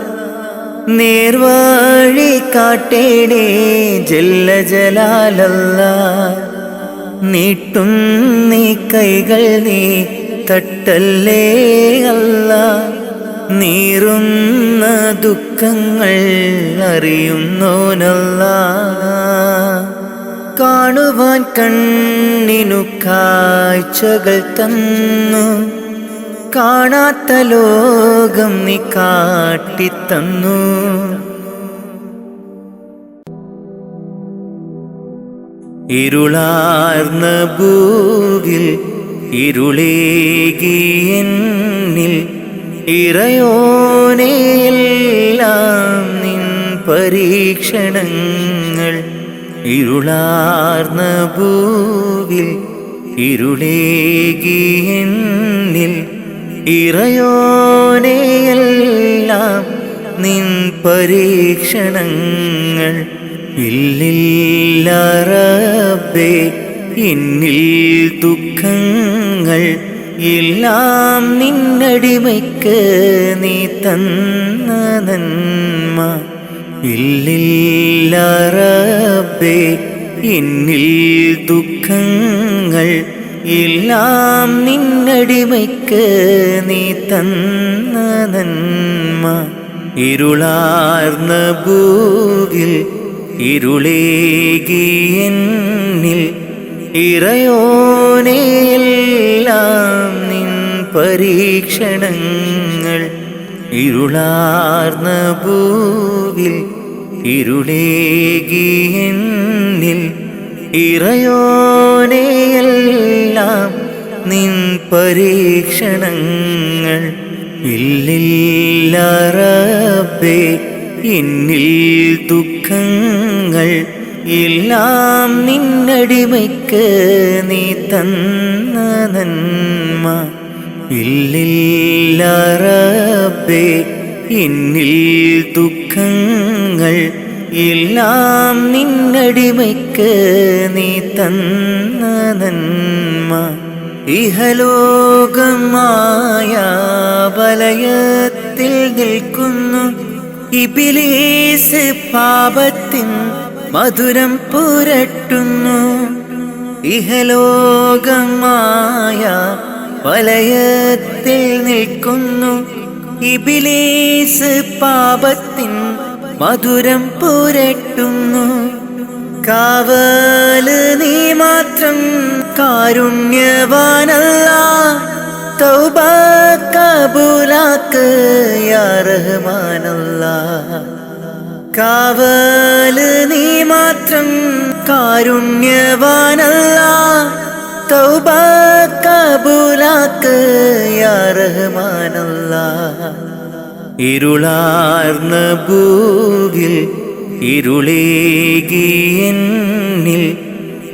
നേർവഴി കാട്ടേണേ ജല്ല ജലാലല്ലാഹ് നീട്ടും നീ കൈകൾ നീ തട്ടല്ലേ അല്ലാഹ് നീറുന്ന ദുഃഖങ്ങൾ അറിയുന്നോനല്ലാഹ് കാണുവാൻ കണ്ണിനു കാഴ്ചകൾ തന്നു കാണാത്ത ലോകം നീ കാട്ടിത്തന്നു ഇരുളാർന്ന ഭൂവിൽ ഇരുളേകിയെന്നിൽ ഇറയോനെയെല്ലാം നിൻ പരീക്ഷണങ്ങൾ ഇരുളാർന്ന ഭൂവിൽ ഇരുളേകിയെന്നിൽ ഇറയോനെയെല്ലാം നിൻ പരീക്ഷണങ്ങൾ ഇല്ലില്ല റബ്ബേ എന്നിൽ ദുഃഖങ്ങൾ എല്ലാം നിന്നടിമയ്ക്ക് നീ തന്ന നന്മ ഇല്ലില്ല റബ്ബേ എന്നിൽ ദുഃഖങ്ങൾ എല്ലാം നിന്നടിമയ്ക്ക് നീ തന്ന നന്മ ഇരുളാർന്ന ഭൂവിൽ ഇരുളേകിയെന്നിൽ ഇറയോനെയെല്ലാം നിൻ പരീക്ഷണങ്ങൾ ഇരുളാർന്ന ഭൂവിൽ ഇരുളേകിയെന്നിൽ ഇറയോനെയെല്ലാം നിൻ പരീക്ഷണങ്ങൾ ഇല്ലില്ല റബ്ബേ എന്നിൽ ദുഃഖങ്ങൾ എല്ലാം നിന്നടിമയ്ക്ക് നീ തന്ന നന്മ ഇല്ലില്ല റബ്ബേ, എന്നിൽ ദുഃഖങ്ങൾ എല്ലാം നിന്നടിമയ്ക്ക് നീ തന്ന നന്മ. ഇഹലോകമായ വലയത്തിൽ നിൽക്കുന്നു ഇബ്ലീസ്, പാപത്തിൻ മധുരം പുരട്ടുന്നു. ഇഹലോകമായ വലയത്തിൽ നിൽക്കുന്നു ഇബ്ലീസ്, പാപത്തിൻ മധുരം പുരട്ടുന്നു. കാവല് നീ മാത്രം കാരുണ്യവാനല്ലാഹ്, തൗബ കബൂലാക്ക് യാ റഹ്മാനല്ലാഹ്. കാവല് നീ മാത്രം കാരുണ്യവാനല്ലാഹ്, തൗബ കബൂലാക്ക് യാ റഹ്മാനല്ലാഹ്. ഇരുളാർന്ന ഭൂവിൽ ഇരുളേകി എന്നിൽ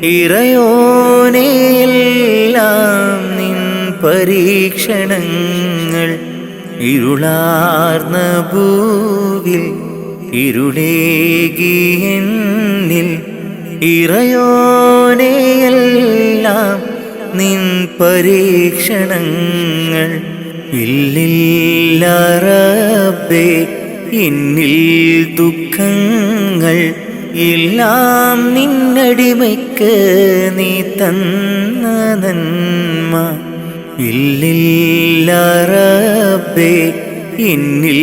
ഇറയോനെ എല്ലാം നിൻ പരീക്ഷണങ്ങൾ. ഇരുളാർന്ന ഭൂവിൽ ഇരുളേകി എന്നിൽ ഇറയോനെ എല്ലാം നിൻ പരീക്ഷണങ്ങൾ. ഇല്ലില്ല റബ്ബേ, എന്നിൽ ദുഃഖങ്ങൾ എല്ലാം നിന്നടിമയ്ക്ക് നീ തന്ന നന്മ. ഇല്ലില്ല റബ്ബേ, എന്നിൽ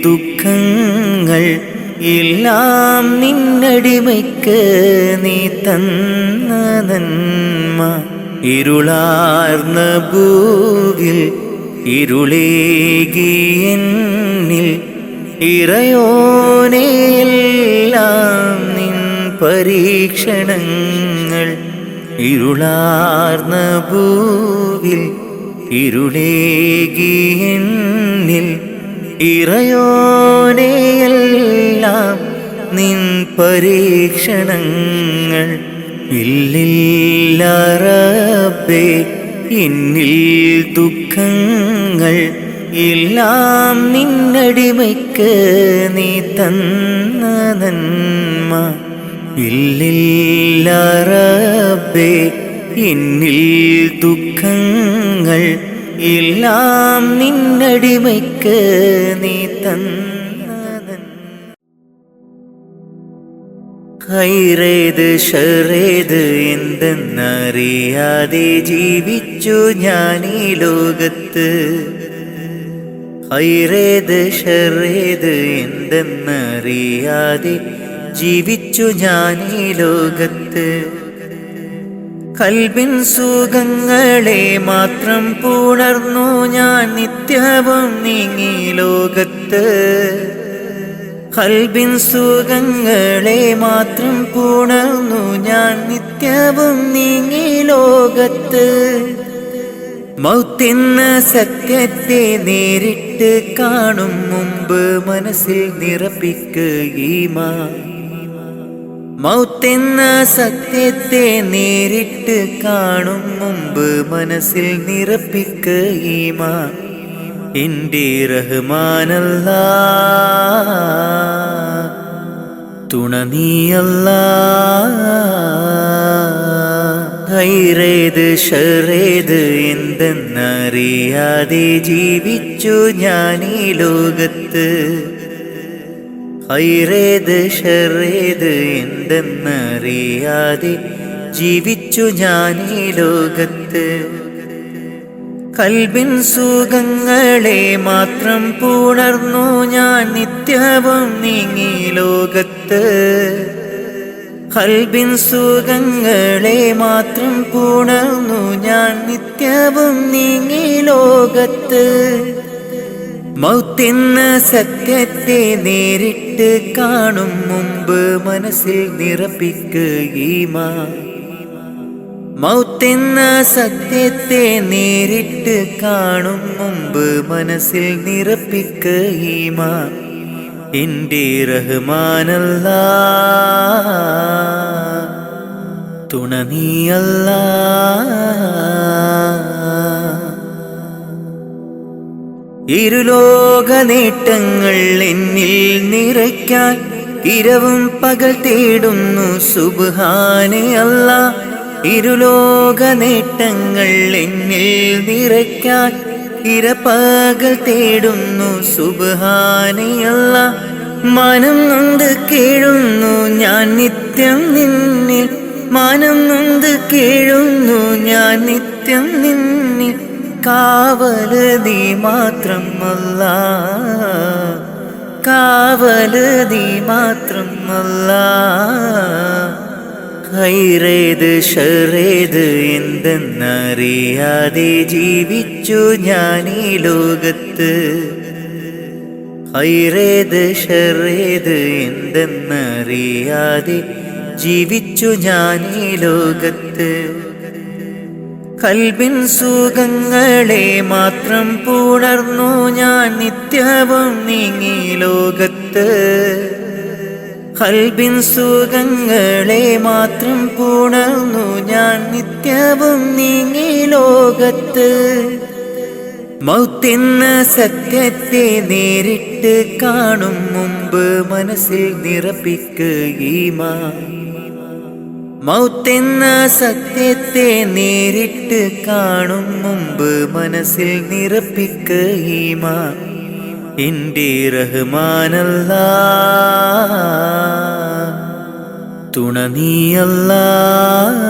ദുഃഖങ്ങൾ എല്ലാം നിന്നടിമയ്ക്ക് നീ തന്ന നന്മ. ഇരുളാർന്ന ഭൂവിൽ ഇരുളേകി എന്നിൽ ഇറയോനെ എല്ലാം നിൻ പരീക്ഷണങ്ങൾ. ഇരുളാർന്ന ഭൂവിൽ ഇരുളേകി എന്നിൽ ഇറയോനെ എല്ലാം നിൻ പരീക്ഷണങ്ങൾ. ഇല്ലില്ല റബ്ബേ, എന്നിൽ ദുഃഖങ്ങൾ എല്ലാം നിന്നടിമയ്ക്ക് നീ തന്ന നന്മ. ഇല്ലില്ല റബ്ബേ, എന്നിൽ ദുഃഖങ്ങൾ എല്ലാം നിന്നടിമയ്ക്ക് നീ തന്ന നന്മ. ഹൈറേത് ഷറേത് എന്തെന്നറിയാതെ ജീവിച്ചു ഞാൻ ഈ ലോകത്ത്. ഹൈറേത് ഷറേത് എന്തെന്നറിയാതെ ജീവിച്ചു ഞാൻ ഈ ലോകത്ത്. കൽബിൻ സുഖങ്ങളെ മാത്രം പുണർന്നു ഞാൻ നിത്യവും നീങ്ങി ലോകത്ത്. കൽബിൻ സുഖങ്ങളെ മാത്രം പുണർന്നു ഞാൻ നിത്യവും നീങ്ങി ലോകത്ത്. മൗത്തെന്ന സത്യത്തെ നേരിട്ട് കാണും മുമ്പ് മനസ്സിൽ നിറപ്പിക്കുക ഈമാൻ. മൗത്തെന്ന സത്യത്തെ നേരിട്ട് കാണും മുമ്പ് മനസ്സിൽ നിറപ്പിക്കുക ഈമാൻ. എന്റെ റഹ്മാനല്ലാഹ്, തുണ നീയല്ലാഹ്. ഹൈറേത് ഷറേത് എന്തെന്നറിയാതെ ജീവിച്ചു ഞാൻ ഈ ലോകത്ത്. ഹൈറേത് ഷറേത് എന്തെന്നറിയാതെ ജീവിച്ചു ഞാൻ ഈ ലോകത്ത്. കൽബിൻ സുഖങ്ങളെ മാത്രം പുണർന്നു ഞാൻ നിത്യവും നീങ്ങി ലോകത്ത്. കൽബിൻ സുഖങ്ങളെ മാത്രം പുണർന്നു ഞാൻ നിത്യവും നീങ്ങി ലോകത്ത്. മൗത്തെന്ന സത്യത്തെ നേരിട്ട് കാണും മുമ്പ് മനസ്സിൽ നിറപ്പിക്കുക ഈമാൻ. മൗത്തെന്ന സത്യത്തെ നേരിട്ട് കാണും മുമ്പ് മനസ്സിൽ നിറപ്പിക്കുക ഈമാൻ. എന്റെ റഹ്മാനല്ലാഹ്, തുണ നീയല്ലാഹ്. ഇരുലോക നേട്ടങ്ങൾ എന്നിൽ നിറയ്ക്കാൻ ഇരവും പകൽ തേടുന്നു സുബ്ഹാനെ അല്ലാഹ്. ഇരുലോക നേട്ടങ്ങൾ എന്നിൽ നിറയ്ക്കാൻ ഇരപകൽ തേടുന്നു സുബ്ഹാനെ അല്ലാഹ്. മാനം നൊന്ത് കേഴുന്നു ഞാൻ നിത്യം നിന്നിൽ, മാനം നൊന്ത് കേഴുന്നു ഞാൻ നിത്യം നിന്നിൽ. കാവല് നീ മാത്രം അല്ലാഹ്, കാവല് നീ മാത്രം അല്ലാഹ്. ഖൈറേത് ഷറേത് എന്തെന്നറിയാതെ ജീവിച്ചു ഞാൻ ഈ ലോകത്ത്. ഖൈറേത് ഷറേത് എന്തെന്നറിയാതെ ജീവിച്ചു ഞാൻ ഈ ലോകത്ത്. കൽബിൻ സുഖങ്ങളെ മാത്രം പുണർന്നു ഞാൻ നിത്യവും നീങ്ങി ലോകത്ത്. കൽബിൻ സുഖങ്ങളെ മാത്രം പുണർന്നു ഞാൻ നിത്യവും നീങ്ങി ലോകത്ത്. മൗത്തെന്ന സത്യത്തെ നേരിട്ട് കാണും മുമ്പ് മനസ്സിൽ നിറപ്പിക്കുക ഈമാൻ. മൗത്തെന്ന സത്യത്തെ നേരിട്ട് കാണും മുമ്പ് മനസ്സിൽ നിറപ്പിക്കുക ഈമാൻ. എൻ്റെ റഹ്മാനല്ലാഹ് തുണ നീയല്ലാഹ്.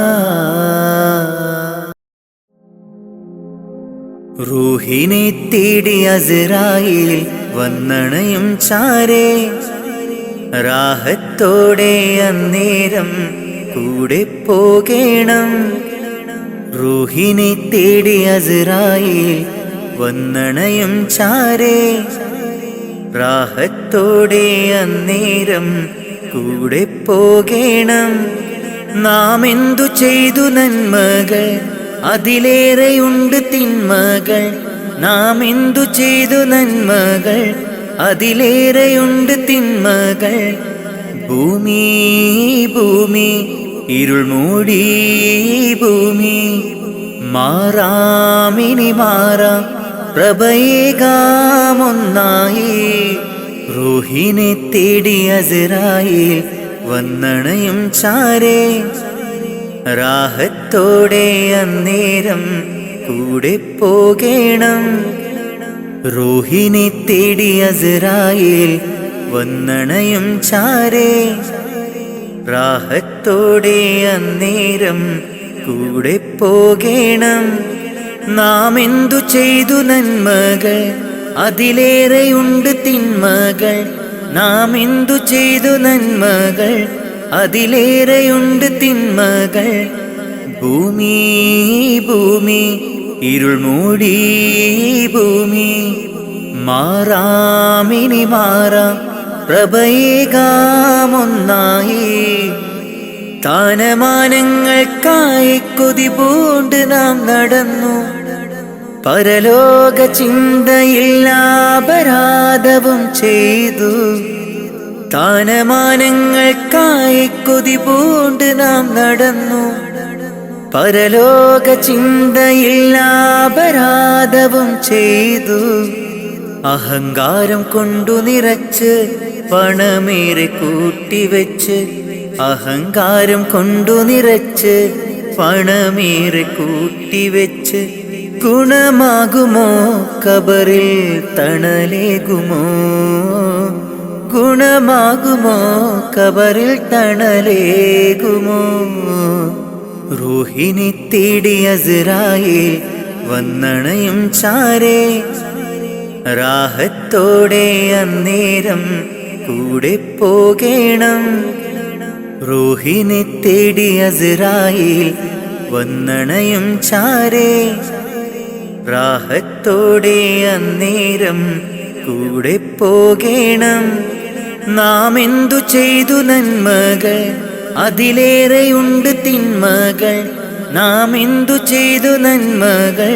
റൂഹിനെ തേടി അസ്രായീൽ വന്നണയും ചാരേ, റാഹത്തോടെ അന്നേരം കൂടെ പോകേണം. റൂഹിനെ തേടി അസ്രായീൽ വന്നണയും ചാരേ, റാഹത്തോടെ അന്നേരം കൂടെ പോകേണം. നാം എന്തു ചെയ്തു നന്മകൾ അതിലേറെയുണ്ട് തിന്മകൾ. നാം എന്തു ചെയ്തു നന്മകൾ അതിലേറെയുണ്ട് തിന്മകൾ. ഭൂമി ഭൂമി ഇരുൾ മൂടി ഭൂമി, മാറാമിനി മാറാം പ്രഭയേകാമൊന്നായി. റൂഹിനെ തേടി അസ്രായീൽ വന്നണയും ചാരേ, റാഹത്തോടെ അന്നേരം കൂടെ പോകേണം. റൂഹിനെ തേടി അസ്രായീൽ വന്നണയും ചാരേ, റാഹത്തോടെ അന്നേരം കൂടെ പോകേണം. നാം എന്തു ചെയ്തു നന്മകൾ അതിലേറെയുണ്ട് തിന്മകൾ. നാം എന്തു ചെയ്തു നന്മകൾ അതിലേറെയുണ്ട് തിന്മകൾ. ഭൂമി ഭൂമി ഇരുൾ മൂടി ഭൂമി, മാറാമിനി മാറാം പ്രഭയേകാമൊന്നായി. സ്ഥാനമാനങ്ങൾക്കായി കൊതി പൂണ്ട് നാം നടന്നു, പരലോക ചിന്തയില്ല അപരാധവും ചെയ്തു. സ്ഥാനമാനങ്ങൾക്കായി കൊതി പൂണ്ട് നാം നടന്നു, പരലോക ചിന്തയില്ല അപരാധവും ചെയ്തു. അഹങ്കാരം കൊണ്ടു നിറച്ച് പണമേറെ കൂട്ടിവെച്ച്, അഹങ്കാരം കൊണ്ടു നിറച്ച് പണമേറെ കൂട്ടിവെച്ച്, ഗുണമാകുമോ ഖബറിൽ തണലേകുമോ, ഗുണമാകുമോ ഖബറിൽ തണലേകുമോ. റൂഹിനെ തേടി അസ്രായീൽ വന്നണയും ചാരേ, റാഹത്തോടെ അന്നേരം കൂടെ പോകേണം. റൂഹിനെ തേടി അസ്രായീൽ വന്നണയും ചാരേ, റാഹത്തോടെ അന്നേരം കൂടെ പോകേണം. നാം എന്തു ചെയ്തു നന്മകൾ അതിലേറെയുണ്ട് തിന്മകൾ. നാം എന്തു ചെയ്തു നന്മകൾ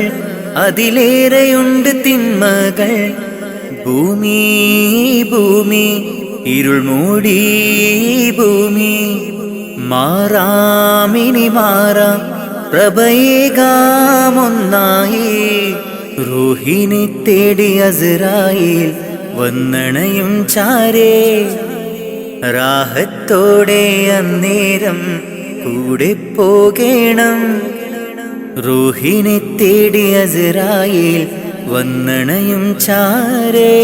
അതിലേറെയുണ്ട് തിന്മകൾ. ഭൂമി ഭൂമി ഇരുൾ മൂടി ഭൂമി, മാറാമിനി മാറാം പ്രഭയേകാമൊന്നായി. റൂഹിനെ തേടി അസ്രായേൽ വന്നണയും ചാരേ. റാഹത്തോടെ അന്നേരം കൂടെ പോകേണം. റൂഹിനെ തേടി അസ്രായേൽ വന്നണയും ചാരേ.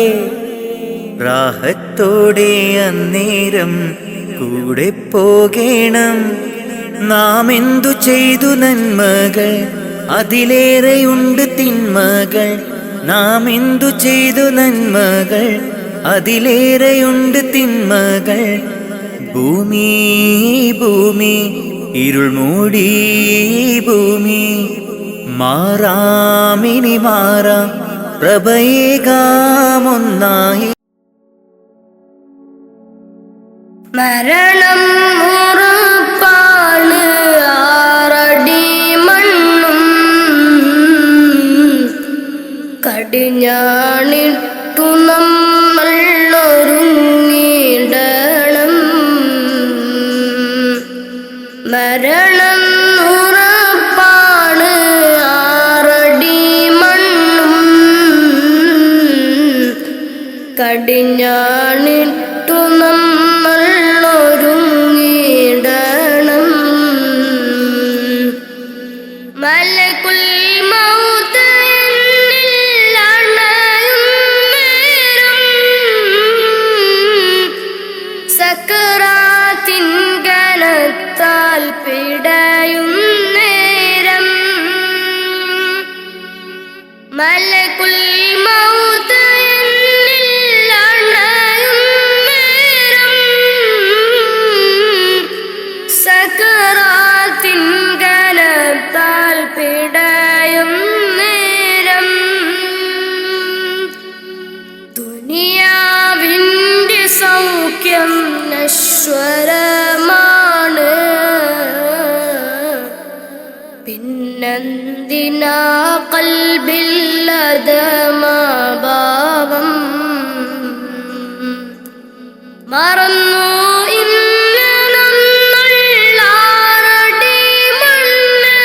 റാഹത്തോടെ അന്നേരം കൂടെ പോകേണം. നാം എന്തു ചെയ്തു നന്മകൾ, അതിലേറെയുണ്ട് തിന്മകൾ. നാം എന്തു ചെയ്തു നന്മകൾ, അതിലേറെയുണ്ട് തിന്മകൾ. ഭൂമി ഭൂമി ഇരുൾ മൂടി ഭൂമി. മാറാമിനി മാറാം പ്രഭയേകാമൊന്നായി. മരണം ഉറപ്പാണ്, ആറടി മണ്ണും കടിഞ്ഞാണിട്ടു നമ്മൾ ഒരുങ്ങിടണം. മരണം ഉറപ്പാണ്, ആറടി മണ്ണും കടിഞ്ഞാണിട്ടു നമ്മൾ ഒരുങ്ങിടണം. മലക്കുൽ മൗത്ത് എന്നിൽ അണയും നേരം, സക്കറാത്തിൻ കനത്താൽ പിടയും നേരം. മലക്കുൽ മൗത്ത് എന്നിൽ അണയും നേരം, സക്കറാത്തിൻ കനത്താൽ പിടയും നേരം. ദുനിയാവിൻ്റെ സൗഖ്യം നശ്വരമാണ്, പിന്നെന്തിനാ ഖൽബില്ലദമാഭാവം. മറന്നു ഇന്ന് നമ്മൾ ആറടി മണ്ണ്,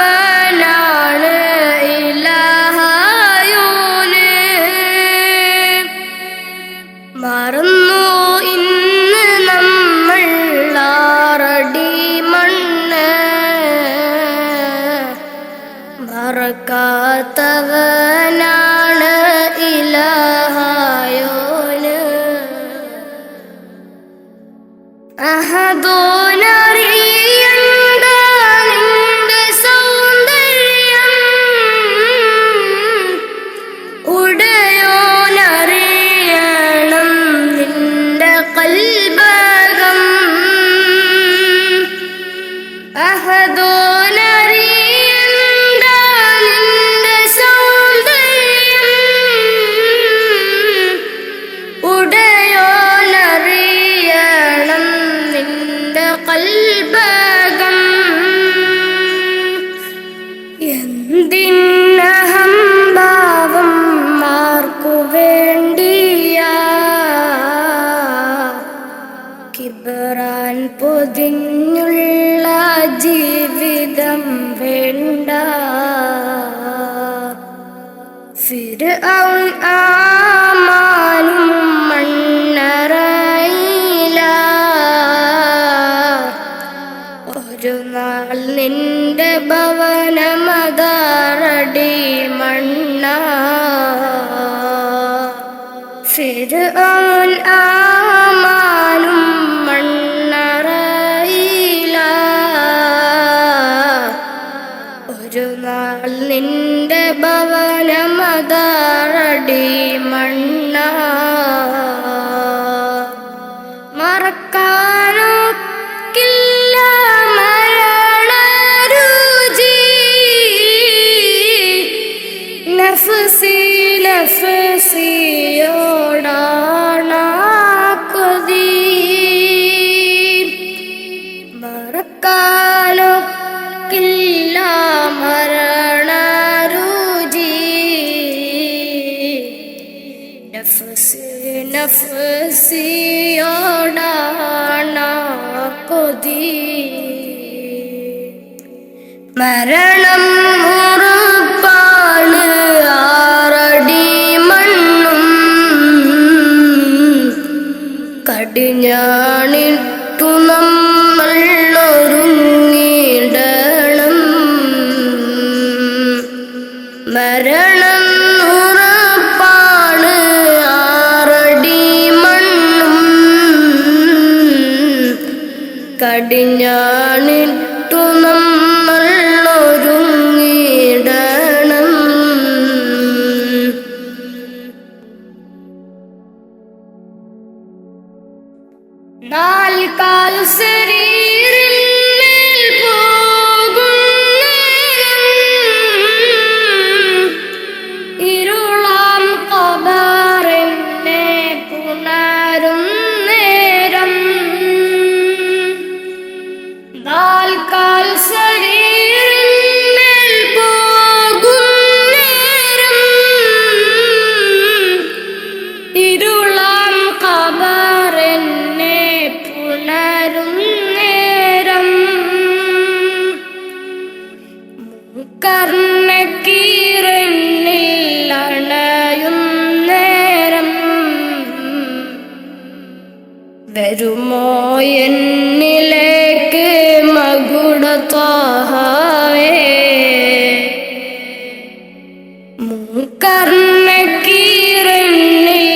മറക്കാത്തവനാണ് ഇലാഹായോന്. മറന്നു ഇന്ന് നമ്മൾ ആറടി മണ്ണ്, മറക്കാത്തവനാണ് ഇലാഹായോന്. അഹദോനറിയണ്ട നിന്റെ സൗന്ദര്യം, ഉടയോനറിയണം നിന്റെ കൽബകം. അഹദോനറിയണ്ട നിന്റെ സൗന്ദര്യം, ഉടയോനറിയണം നിന്റെ കൽബകം. എന്തിനഹംഭാവം ആർക്കു വേണ്ടിയാ, കിബറാൻ പൊതിഞ്ഞുള്ള ജീവിതം വേണ്ട. ഫിർഔൻ ആമാനും മണ്ണറയില, ഒരു നാൾ നിന്റെ ഭവനമതാറടി മണ്ണ. ഫിർഔൻ ആമാനും മണ്ണറയില, ഒരു നാൾ നിന്റെ ഭവനമതാറടി മണ്ണ. മറക്കാനൊക്കില്ല മരണരുചി, നഫ്സി നഫ്സിയോടാണ് കൊതി. മറക്കാനൊക്കില്ല മരണരുചി, നഫ്സി നഫ്സിയോടാണ് കൊതി. മരണം ഉറപ്പാണ്, ആറടി മണ്ണും കടിഞ്ഞാണിട്ടു നമ്മൾ ഒരുങ്ങിടണം. മരണം ഉറപ്പാണ്, ആറടി മണ്ണും കടിഞ്ഞാണിട്ടു നമ്മൾ ഒരുങ്ങിടണം. നാൽക്കാൽ ശരീരമേൽ പോകും നേരം, ഇരുളാം ഖബറിനെ പുണരും നേരം. നാൽക്കാൽ ശരീരമേൽ പോകും നേരം, ഇരുളാം ഖബറിനെ പുണരും നേരം. കർണക്കീറന്നിൽ അണയും നേരം, വരുമോ എന്നിലേക്ക് മകുട ത്വാഹവേ. കർണക്കീറന്നിൽ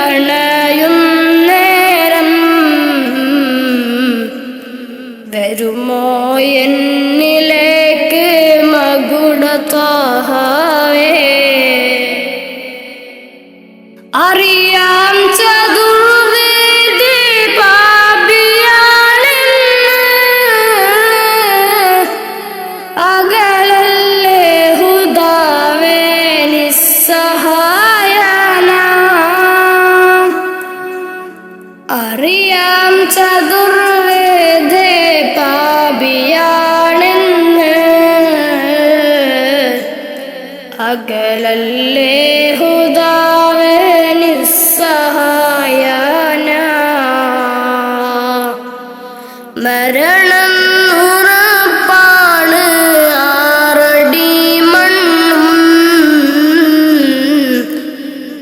അണയും നേരം, വരുമോ എന്നിലേക്ക് മകുട ത്വാഹവേ. അറിയാം ചതുർവേദി പാപിയാണെന്ന്, അകലല്ലേ ഹുദാവേ നിസ്സഹായന. അറിയാം ചതുർവേദി പാപിയാണെന്ന്, അകലല്ലേ ഹുദാവേ നിസ്സഹായന. മരണം ഉറപ്പാണ്, ആറടി മണ്ണും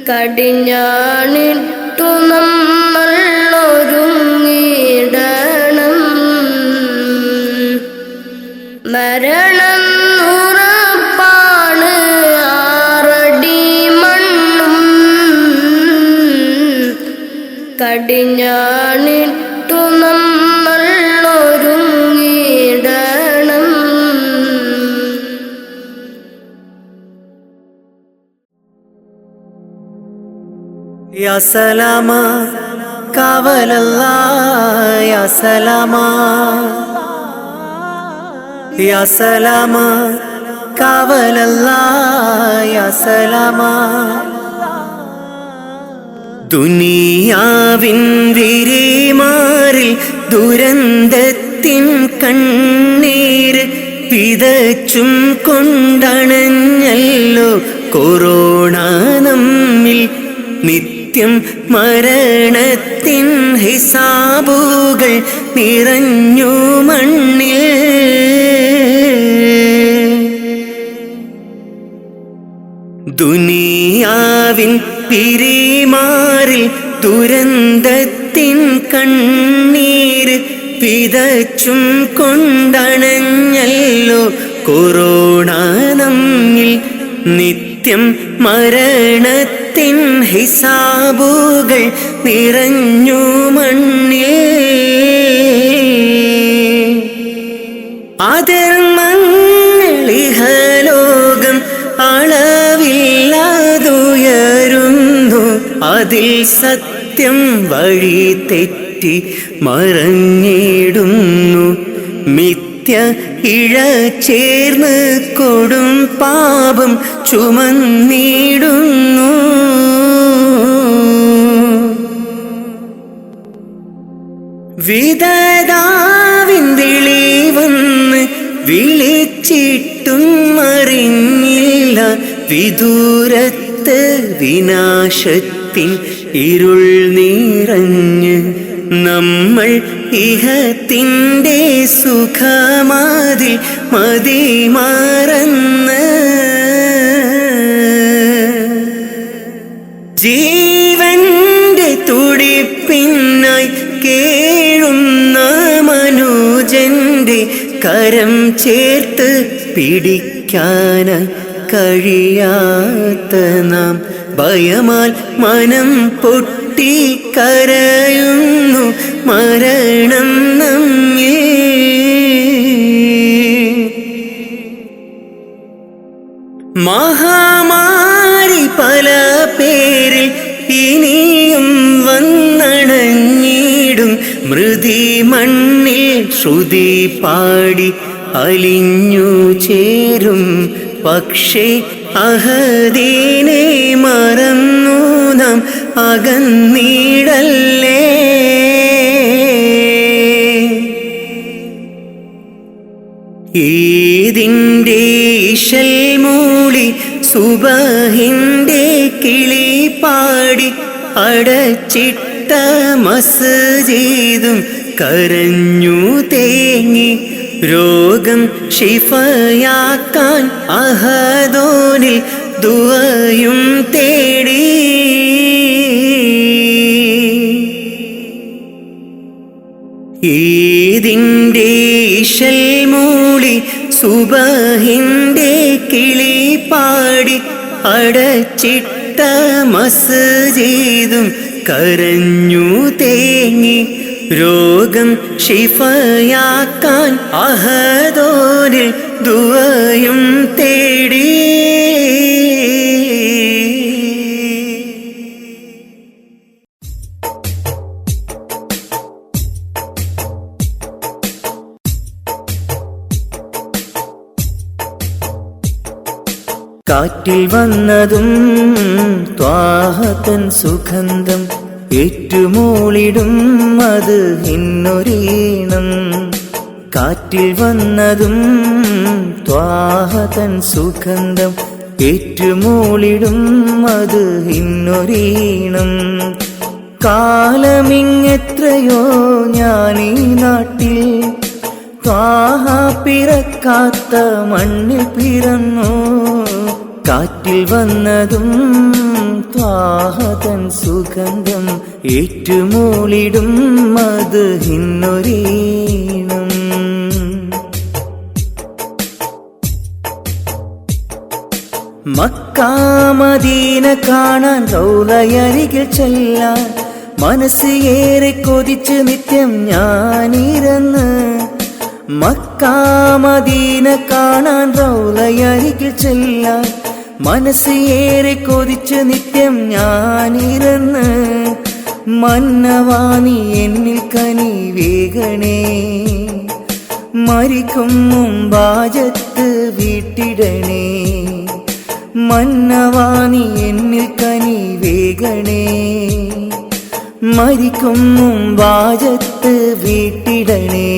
കടിഞ്ഞാണിട്ടു നമ്മൾ ഒരുങ്ങിടണം. മരണം ഉറപ്പാണ്, ആറടി മണ്ണും കടിഞ്ഞാണിട്ടു നമ്മൾ ഒരുങ്ങിടണം. യാ സലാമ കാവലല്ലാ, യാ സലാമ, യാ സലാമ കാവലല്ലാ, യാ സലാമ. ദുനിയാവിൻ വിരിമാറിൽ ദുരന്തത്തിൻ കണ്ണീര് പിതച്ചും കൊണ്ടണഞ്ഞല്ലോ കൊറോണ നമ്മിൽ. നിത്യം മരണത്തിൻ ഹിസാബുകൾ നിറഞ്ഞു മണ്ണിൽ. ദുനിയാവിൻ പിരിമാറിൽ ദുരന്തത്തിൻ കണ്ണീര് പിതച്ചും കൊണ്ടണഞ്ഞല്ലോ കൊറോണ നമ്മിൽ. നിത്യം മരണത്തിൻ ഹിസാബുകൾ നിറഞ്ഞു മണ്ണിൽ. അധർമ്മങ്ങളിഹലോകം അളവില്ലാതുയരുന്നു, അതിൽ സത്യം വഴി തെറ്റി മറഞ്ഞിടുന്നു. മിഥ്യ ഇഴ ചേർന്ന് കൊടും പാപം ചുമന്നിടുന്നു. വിധതാവിൻ വിളി വന്ന് വിളിച്ചിട്ടും അറിഞ്ഞില്ല, വിദൂരത്ത് വിനാശത്തിൻ ഇരുൾ നിറഞ്ഞ് നമ്മൾ ഇഹത്തിൻ്റെ സുഖമാതിൽ മതിമറന്ന് ജീവന്റെ തുടിപ്പിനായി കേഴുന്ന മനുജന്റെ കരം ചേർത്ത് പിടിക്കാനായി കഴിയാത്ത നാം ഭയമാൽ മനം പൊട്ടി കരയുന്നു മരണം നമ്മെ. മഹാമാരി പല പേരിൽ ഇനിയും വന്നണഞ്ഞിടും മൃതി മണ്ണിൽ ശ്രുതി പാടി അലിഞ്ഞു ചേരും. പക്ഷേ അഹദീനെ മറന്നു നാം അകന്നിടല്ലേ. ഈദിൻ്റെ ഇശൽ മൂളി സുബഹിൻ്റെ കിളി പാടി അടച്ചിട്ട മസ്ജിദും കരഞ്ഞു തേങ്ങി രോഗം ശിഫയാക്കാൻ അഹദോനിൽ ദുആയും തേടി. ഈദിൻ്റെ ഇശൽ മൂളി സുബഹിൻ്റെ കിളി പാടി അടച്ചിട്ട മസ്ജിദും കരഞ്ഞു തേങ്ങി രോഗം ശിഫയാക്കാൻ അഹദോനിൽ ദുആയും തേടി. കാറ്റിൽ വന്നതും ത്വാഹതൻ സുഗന്ധം ഏറ്റുമൂളിടും അത് ഇന്നൊരീണം. കാറ്റിൽ വന്നതും ത്വാഹതൻ സുഗന്ധം ഏറ്റുമൂളിടും അത് ഇന്നൊരീണം. കാലമിങ്ങെത്രയോ ഞാനീ നാട്ടിൽ ത്വാഹ പിറക്കാത്ത മണ്ണിൽ പിറന്നു. കാറ്റിൽ വന്നതും ത്വാഹതൻ സുഗന്ധം ഏറ്റുമൂളിടും അത് ഇന്നൊരീണം. മക്ക മദീന കാണാൻ റൗളയരികിൽ ചെല്ലാൻ മനസ്സ് ഏറെ കൊതിച്ച് നിത്യം ഞാനിരന്ന്. മക്ക മദീന കാണാൻ റൗളയരികിൽ ചെല്ലാൻ മനസ്സ് ഏറെ കൊതിച്ച് നിത്യം ഞാനിരന്ന്. മന്നവാണി എന്നിൽ കനി വേഗണേ, മരിക്കും മുമ്പാജത്ത് വീട്ടിടണേ. മന്നവാണി എന്നിൽ കനി വേഗണേ, മരിക്കും മുമ്പാജത്ത് വീട്ടിടണേ.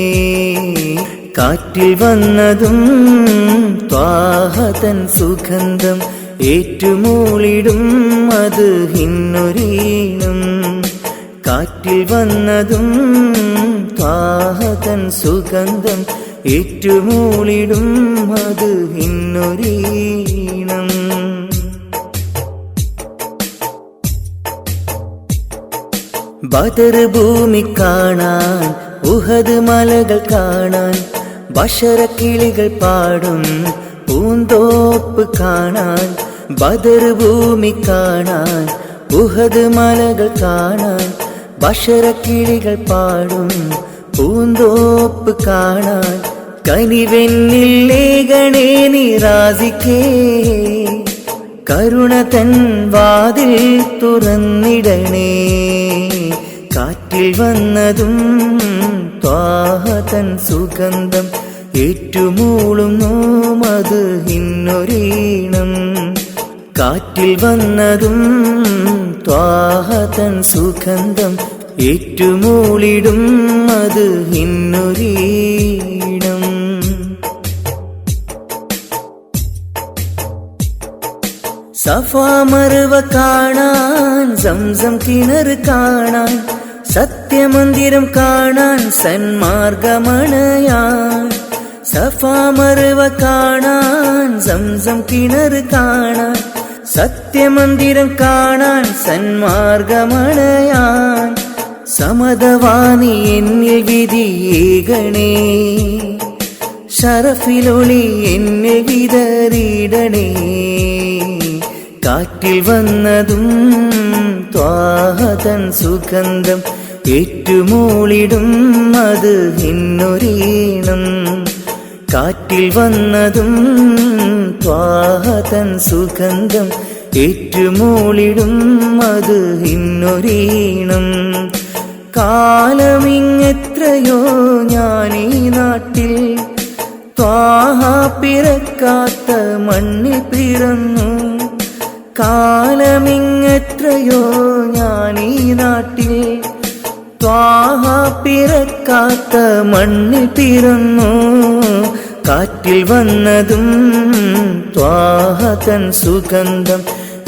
കാറ്റിൽ വന്നതും ത്വാഹതൻ സുഗന്ധം ഏറ്റുമൂളിടും അത് ഇന്നൊരീണം. കാറ്റിൽ വന്നതും ത്വാഹതൻ സുഗന്ധം ഏറ്റുമൂളിടും അത് ഇന്നൊരീണം. ബദർ ഭൂമി കാണാൻ ഉഹദ് മലകൾ കാണാൻ ബഷറക്കിളികൾ പാടും പൂന്തോപ്പ് കാണാൻ. ബദർ ഭൂമി കാണാൻ ഉഹദ് മലകൾ കാണാൻ ബഷറക്കിളികൾ പാടും പൂന്തോപ്പ് കാണാൻ. കനിവെന്നിൽ ലേഖണേ നിറാസിക്കേ, കരുണ തൻ വാതിൽ തുറന്നിടണേ. കാറ്റിൽ വന്നതും ത്വാഹതൻ സുഗന്ധം ഏറ്റുമൂളുന്നു അത് ഇന്നൊരീണം. കാറ്റിൽ വന്നതും ത്വാഹതൻ സുഗന്ധം ഏറ്റുമൂളിടും അത് ഇന്നൊരീണം. സഫ മർവ കാണാൻ സംസം കിണർ കാണാൻ സത്യമന്ദിരം കാണാൻ സന്മാർഗമണയാൻ സഫാ മർവ കാണാൻ സംസം കിണർ കാണാൻ സത്യമന്ദിരം കാണാൻ സന്മാർഗമണയാൻ സമതവാണി എന്നിൽ വിധിയേകണേ ശരഫിലൊളി എന്നെ വിതറിയിടണേ കാറ്റിൽ വന്നതും ത്വാഹതൻ സുഗന്ധം ഏറ്റുമൂളിടും അത് ഇന്നൊരീണം കാറ്റിൽ വന്നതും ത്വാഹതൻ സുഗന്ധം ഏറ്റുമൂളിടും അത് ഇന്നൊരീണം കാലമിങ്ങെത്രയോ ഞാനീ നാട്ടിൽ ത്വാഹ പിറക്കാത്ത മണ്ണിൽ പിറന്നു കാലമിങ്ങെത്രയോ ഞാനീ നാട്ടിൽ ത്വാഹ പിറക്കാത്ത മണ്ണിൽ പിറന്നു കാറ്റിൽ വന്നതും ത്വാഹതൻ സുഗന്ധം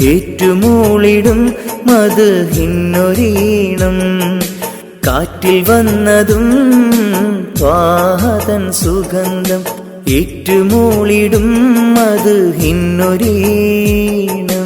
ഏറ്റുമൂളിടും മത് ഇന്നൊരീണം കാറ്റിൽ വന്നതും ത്വാഹതൻ സുഗന്ധം ഏറ്റുമൂളിടും മത് ഇന്നൊരീണം